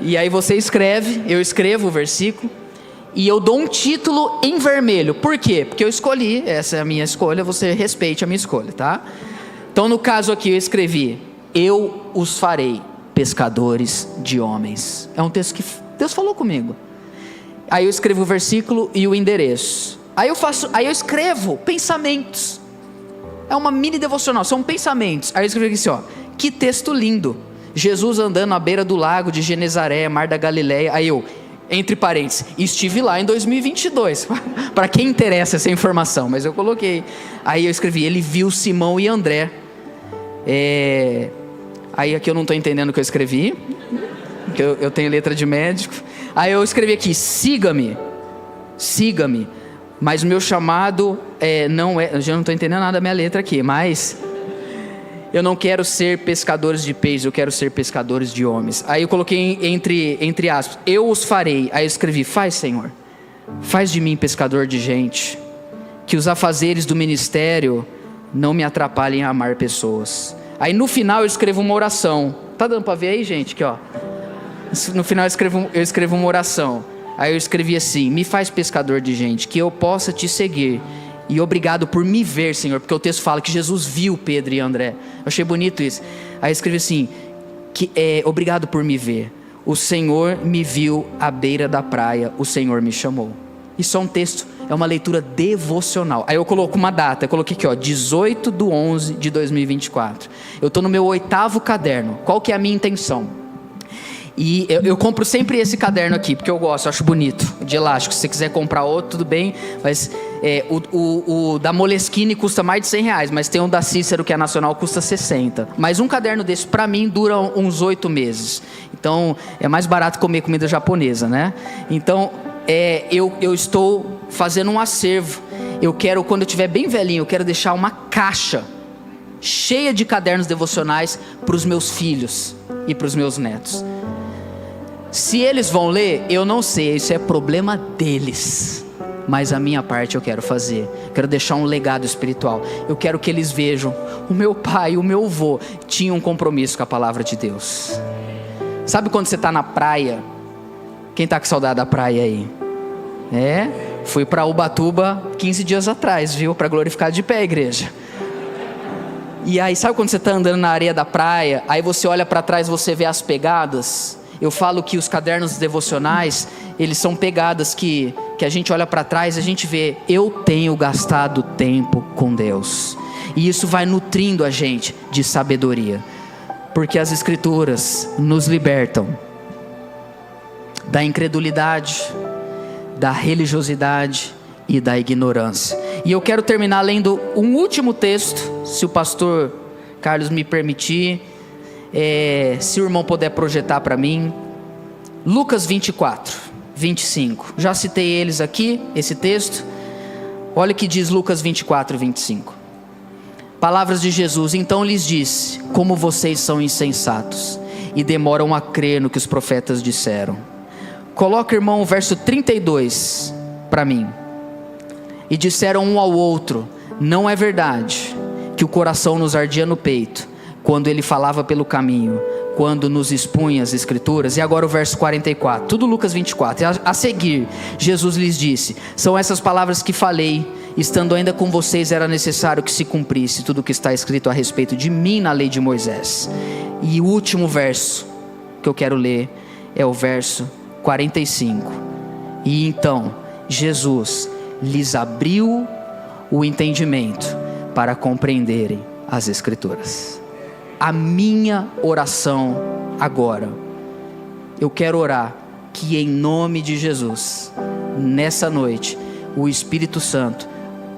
E aí você escreve, eu escrevo o versículo e eu dou um título em vermelho. Por quê? Porque eu escolhi, essa é a minha escolha, você respeite a minha escolha, tá? Então no caso aqui eu escrevi: eu os farei pescadores de homens. É um texto que Deus falou comigo. Aí eu escrevo o versículo e o endereço. Aí eu escrevo pensamentos. É uma mini devocional, são pensamentos. Aí eu escrevi assim, ó: que texto lindo. Jesus andando à beira do lago de Genezaré, mar da Galileia. Aí eu, entre parênteses, estive lá em 2022. Para quem interessa essa informação, mas eu coloquei. Aí eu escrevi: ele viu Simão e André. Aí aqui eu não estou entendendo o que eu escrevi, porque eu tenho letra de médico. Aí eu escrevi aqui: siga-me, mas o meu chamado não é... Eu já não estou entendendo nada da minha letra aqui, mas eu não quero ser pescadores de peixes, eu quero ser pescadores de homens. Aí eu coloquei entre aspas: eu os farei. Aí eu escrevi: faz, Senhor, faz de mim pescador de gente, que os afazeres do ministério não me atrapalhem a amar pessoas. Aí no final eu escrevo uma oração. Tá dando para ver aí, gente? Aqui, ó. No final eu escrevo uma oração. Aí eu escrevi assim: me faz pescador de gente, que eu possa te seguir. E obrigado por me ver, Senhor. Porque o texto fala que Jesus viu Pedro e André. Eu achei bonito isso. Aí eu escrevi assim: obrigado por me ver. O Senhor me viu à beira da praia, o Senhor me chamou. Isso é um texto, é uma leitura devocional. Aí eu coloco uma data, eu coloquei aqui, ó, 18/11/2024. Eu estou no meu 8º caderno. Qual que é a minha intenção? E eu compro sempre esse caderno aqui, porque eu gosto, eu acho bonito, de elástico. Se você quiser comprar outro, tudo bem. Mas o da Moleskine custa mais de R$100, mas tem um da Cícero, que é nacional, custa 60. Mas um caderno desse, para mim, dura uns 8 meses. Então, é mais barato comer comida japonesa, né? Então, eu estou fazendo um acervo. Eu quero, quando eu estiver bem velhinho, eu quero deixar uma caixa cheia de cadernos devocionais para os meus filhos e para os meus netos. Se eles vão ler, eu não sei, isso é problema deles. Mas a minha parte eu quero fazer. Quero deixar um legado espiritual. Eu quero que eles vejam: o meu pai, o meu avô tinham um compromisso com a palavra de Deus. Sabe quando você está na praia? Quem está com saudade da praia aí? Fui para Ubatuba 15 dias atrás, viu? Para glorificar de pé, igreja. E aí, sabe quando você está andando na areia da praia? Aí você olha para trás, você vê as pegadas. Eu falo que os cadernos devocionais, eles são pegadas que a gente olha para trás e a gente vê: eu tenho gastado tempo com Deus. E isso vai nutrindo a gente de sabedoria. Porque as Escrituras nos libertam da incredulidade, da religiosidade e da ignorância. E eu quero terminar lendo um último texto, se o pastor Carlos me permitir. Se o irmão puder projetar para mim, Lucas 24:25. Já citei eles aqui, esse texto. Olha o que diz Lucas 24:25. Palavras de Jesus: então lhes disse: como vocês são insensatos e demoram a crer no que os profetas disseram. Coloca, irmão, o verso 32 para mim. E disseram um ao outro: não é verdade que o coração nos ardia no peito quando ele falava pelo caminho, quando nos expunha as Escrituras. E agora o verso 44, tudo Lucas 24. A seguir, Jesus lhes disse: são essas palavras que falei, estando ainda com vocês, era necessário que se cumprisse tudo o que está escrito a respeito de mim na lei de Moisés. E o último verso que eu quero ler é o verso 45. E então Jesus lhes abriu o entendimento para compreenderem as Escrituras. A minha oração agora, eu quero orar que em nome de Jesus, nessa noite, o Espírito Santo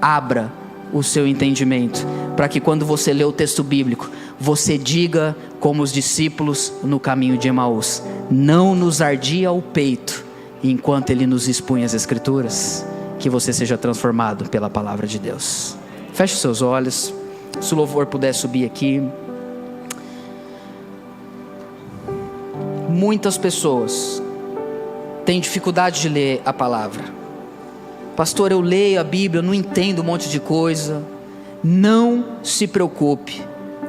abra o seu entendimento, para que quando você lê o texto bíblico, você diga como os discípulos no caminho de Emaús: não nos ardia o peito enquanto ele nos expunha as Escrituras. Que você seja transformado pela palavra de Deus. Feche seus olhos, se o louvor puder subir aqui. Muitas pessoas têm dificuldade de ler a palavra. Pastor, eu leio a Bíblia, eu não entendo um monte de coisa. Não se preocupe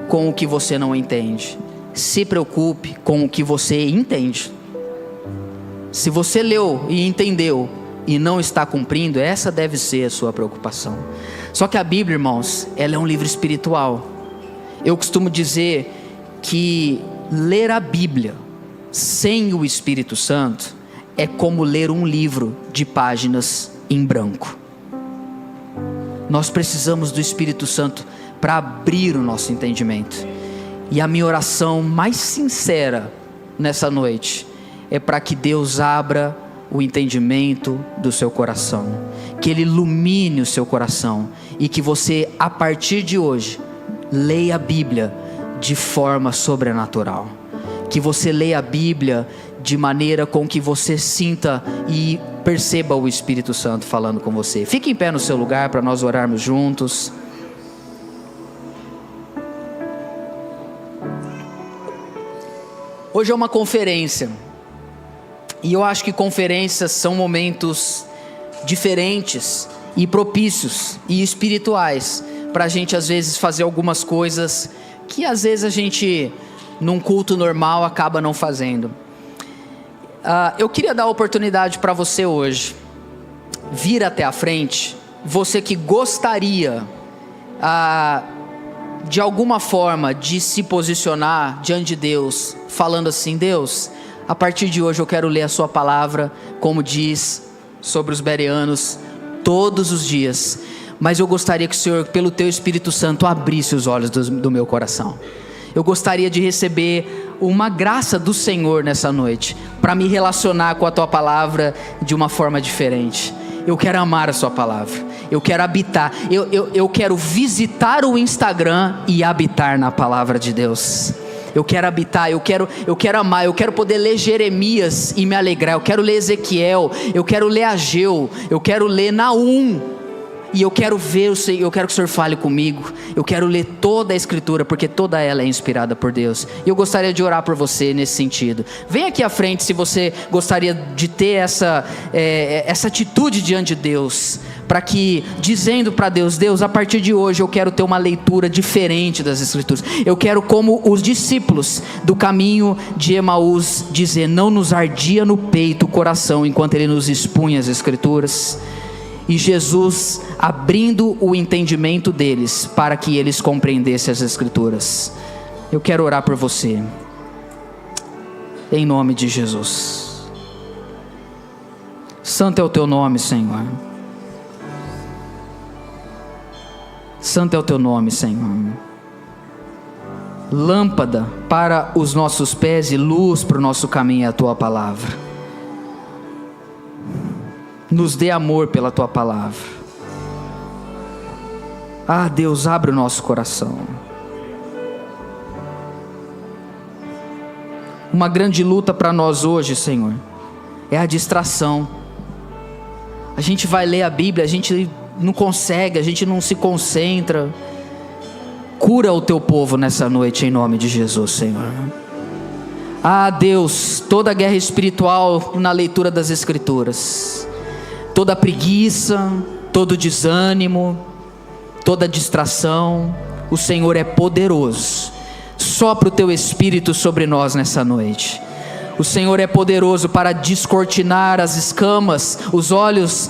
com o que você não entende. Se preocupe com o que você entende. Se você leu e entendeu e não está cumprindo, essa deve ser a sua preocupação. Só que a Bíblia, irmãos, ela é um livro espiritual. Eu costumo dizer que ler a Bíblia sem o Espírito Santo é como ler um livro de páginas em branco. Nós precisamos do Espírito Santo para abrir o nosso entendimento. E a minha oração mais sincera nessa noite é para que Deus abra o entendimento do seu coração, que Ele ilumine o seu coração, e que você, a partir de hoje, leia a Bíblia de forma sobrenatural. Que você leia a Bíblia de maneira com que você sinta e perceba o Espírito Santo falando com você. Fique em pé no seu lugar para nós orarmos juntos. Hoje é uma conferência, e eu acho que conferências são momentos diferentes e propícios e espirituais para a gente às vezes fazer algumas coisas que às vezes a gente num culto normal acaba não fazendo. Eu queria dar a oportunidade para você hoje vir até a frente, você que gostaria de alguma forma de se posicionar diante de Deus, falando assim: Deus, a partir de hoje eu quero ler a sua palavra, como diz sobre os bereanos, todos os dias, mas eu gostaria que o Senhor, pelo teu Espírito Santo, abrisse os olhos do meu coração. Eu gostaria de receber uma graça do Senhor nessa noite, para me relacionar com a tua palavra de uma forma diferente. Eu quero amar a sua palavra, eu quero habitar, eu quero visitar o Instagram e habitar na palavra de Deus. Eu quero habitar, eu quero amar, eu quero poder ler Jeremias e me alegrar, eu quero ler Ezequiel, eu quero ler Ageu, eu quero ler Naum, e eu quero ver, eu quero que o Senhor fale comigo, eu quero ler toda a Escritura, porque toda ela é inspirada por Deus, e eu gostaria de orar por você nesse sentido. Vem aqui à frente se você gostaria de ter essa atitude diante de Deus, para que, dizendo para Deus: Deus, a partir de hoje eu quero ter uma leitura diferente das Escrituras. Eu quero, como os discípulos do caminho de Emaús, dizer: não nos ardia no peito o coração enquanto Ele nos expunha as Escrituras. E Jesus abrindo o entendimento deles, para que eles compreendessem as Escrituras. Eu quero orar por você, em nome de Jesus. Santo é o teu nome, Senhor. Santo é o teu nome, Senhor. Lâmpada para os nossos pés e luz para o nosso caminho é a tua palavra. Nos dê amor pela tua palavra. Deus, abre o nosso coração. Uma grande luta para nós hoje, Senhor, é a distração. A gente vai ler a Bíblia, a gente não consegue, a gente não se concentra. Cura o teu povo nessa noite, em nome de Jesus, Senhor. Deus, toda guerra espiritual na leitura das Escrituras, toda preguiça, todo desânimo, toda distração, o Senhor é poderoso. Sopra o teu Espírito sobre nós nessa noite. O Senhor é poderoso para descortinar as escamas, os olhos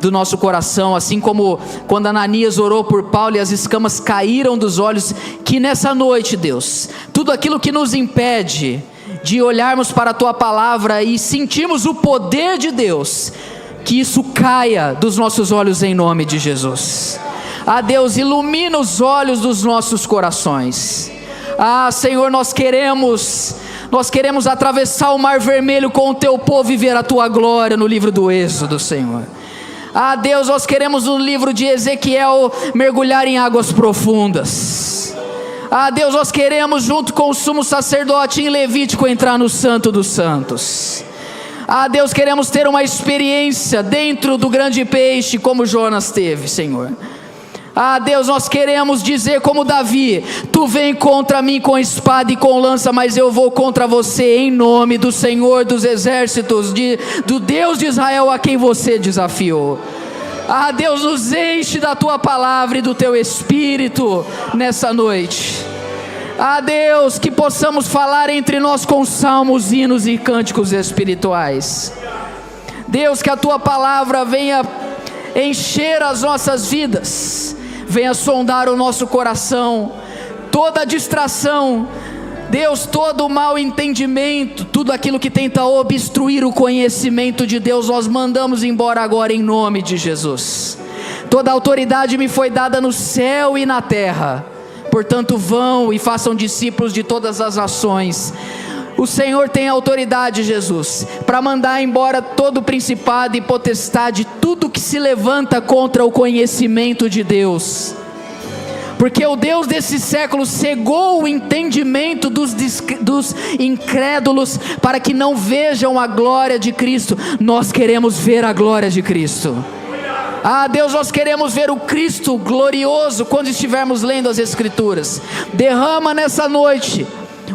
do nosso coração, assim como quando Ananias orou por Paulo e as escamas caíram dos olhos. Que nessa noite, Deus, tudo aquilo que nos impede de olharmos para a tua palavra e sentirmos o poder de Deus, que isso caia dos nossos olhos em nome de Jesus. Deus, ilumina os olhos dos nossos corações. Senhor, nós queremos Nós queremos atravessar o Mar Vermelho com o teu povo e ver a tua glória no livro do Êxodo, Senhor. Ah, Deus, nós queremos no livro de Ezequiel mergulhar em águas profundas. Ah, Deus, nós queremos junto com o sumo sacerdote em Levítico entrar no Santo dos Santos. Ah, Deus, queremos ter uma experiência dentro do grande peixe como Jonas teve, Senhor. Ah, Deus, nós queremos dizer como Davi: tu vem contra mim com espada e com lança, mas eu vou contra você em nome do Senhor dos exércitos, do Deus de Israel a quem você desafiou. Ah, Deus, nos enche da tua palavra e do teu espírito nessa noite. Ah, Deus, que possamos falar entre nós com salmos, hinos e cânticos espirituais. Deus, que a tua palavra venha encher as nossas vidas, venha sondar o nosso coração, toda distração, Deus, todo mau entendimento, tudo aquilo que tenta obstruir o conhecimento de Deus, nós mandamos embora agora em nome de Jesus. Toda autoridade me foi dada no céu e na terra, portanto vão e façam discípulos de todas as nações. O Senhor tem autoridade, Jesus, para mandar embora todo principado e potestade, tudo que se levanta contra o conhecimento de Deus, porque o Deus desse século cegou o entendimento dos incrédulos, para que não vejam a glória de Cristo. Nós queremos ver a glória de Cristo. Ah, Deus, nós queremos ver o Cristo glorioso quando estivermos lendo as Escrituras. Derrama nessa noite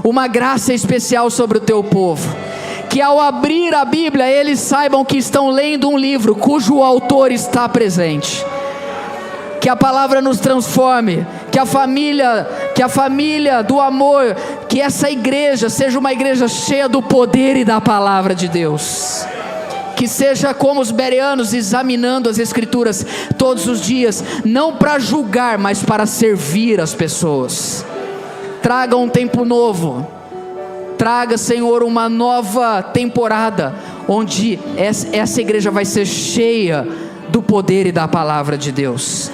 uma graça especial sobre o teu povo, que ao abrir a Bíblia, eles saibam que estão lendo um livro cujo autor está presente. Que a palavra nos transforme, que a família do amor, que essa igreja seja uma igreja cheia do poder e da palavra de Deus. Que seja como os bereanos, examinando as Escrituras todos os dias, não para julgar, mas para servir as pessoas. Traga um tempo novo, traga, Senhor, uma nova temporada, onde essa igreja vai ser cheia do poder e da palavra de Deus.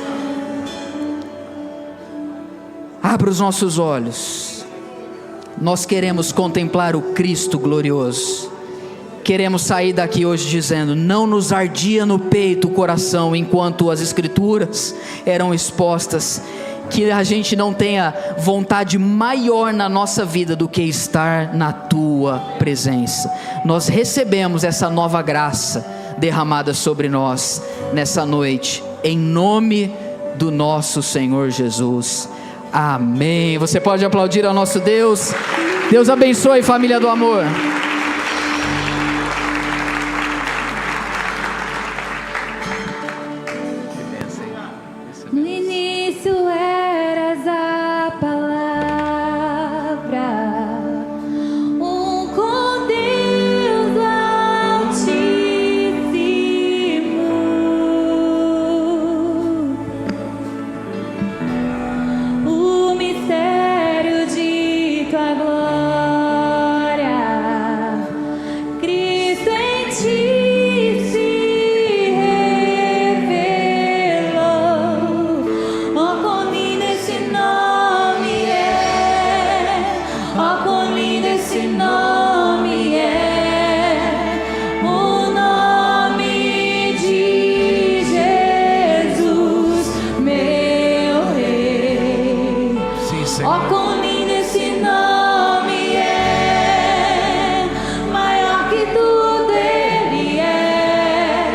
Abra os nossos olhos, nós queremos contemplar o Cristo glorioso. Queremos sair daqui hoje dizendo: não nos ardia no peito o coração enquanto as Escrituras eram expostas. Que a gente não tenha vontade maior na nossa vida do que estar na tua presença. Nós recebemos essa nova graça derramada sobre nós nessa noite, em nome do nosso Senhor Jesus. Amém. Você pode aplaudir ao nosso Deus. Deus abençoe, família do amor. No início eras a palavra, com Deus Altíssimo. O mistério de tua glória, Cristo em ti se revelou. Oh, quão lindo esse nome é! Oh, quão lindo esse nome é! O nome de Jesus, meu Rei. Sim, Senhor. Oh, quão lindo esse nome é, maior que tudo ele é.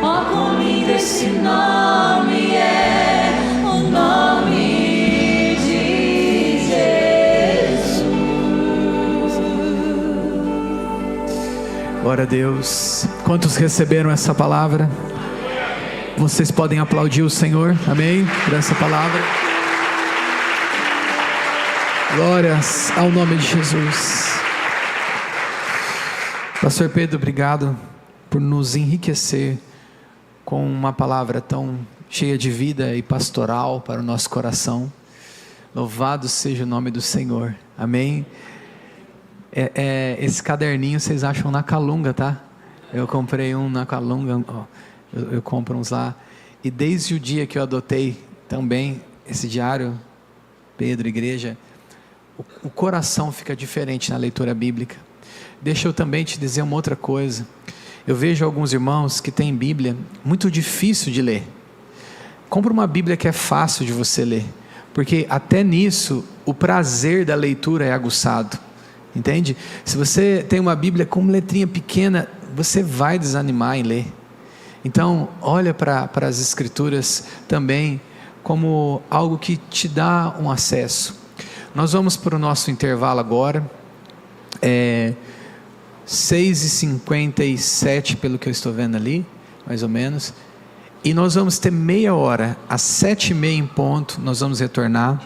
Oh, quão lindo esse nome é, o nome de Jesus. Glória a Deus. Quantos receberam essa palavra? Vocês podem aplaudir o Senhor, amém? Por essa palavra. Glórias ao nome de Jesus. Pastor Pedro, obrigado por nos enriquecer com uma palavra tão cheia de vida e pastoral para o nosso coração. Louvado seja o nome do Senhor, amém? Esse caderninho vocês acham na Calunga, tá? Eu comprei um na Calunga, ó, eu compro uns lá. E desde o dia que eu adotei também esse diário, Pedro, igreja, o coração fica diferente na leitura bíblica. Deixa eu também te dizer uma outra coisa. Eu vejo alguns irmãos que têm Bíblia muito difícil de ler. Compra uma Bíblia que é fácil de você ler, porque até nisso o prazer da leitura é aguçado, entende? Se você tem uma Bíblia com letrinha pequena, você vai desanimar em ler. Então olha para as Escrituras também como algo que te dá um acesso. Nós vamos para o nosso intervalo agora, 6h57 pelo que eu estou vendo ali, mais ou menos, e nós vamos ter meia hora, às 7h30 em ponto, nós vamos retornar.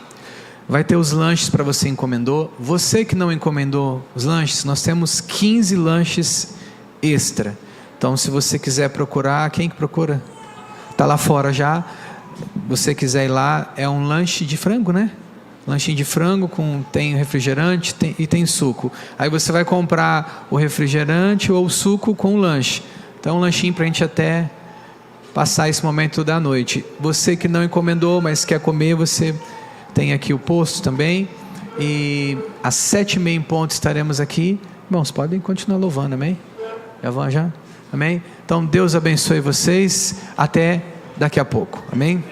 Vai ter os lanches para você encomendou. Você que não encomendou os lanches, nós temos 15 lanches extra. Então se você quiser procurar, quem que procura? Está lá fora já. Você quiser ir lá, é um lanche de frango, né? Lanchinho de frango, tem refrigerante e tem suco. Aí você vai comprar o refrigerante ou o suco com o lanche. Então um lanchinho para a gente até passar esse momento da noite. Você que não encomendou, mas quer comer, você tem aqui o posto também. E às 7h30 em ponto estaremos aqui. Irmãos, podem continuar louvando, amém? Já vão já? Amém? Então Deus abençoe vocês. Até daqui a pouco, amém?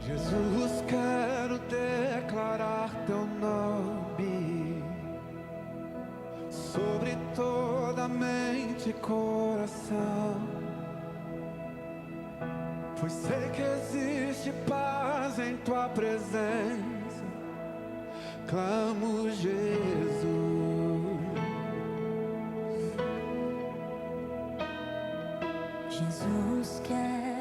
Jesus, quero declarar teu nome sobre toda mente e coração, pois sei que existe paz em tua presença. Clamo Jesus. Jesus, quero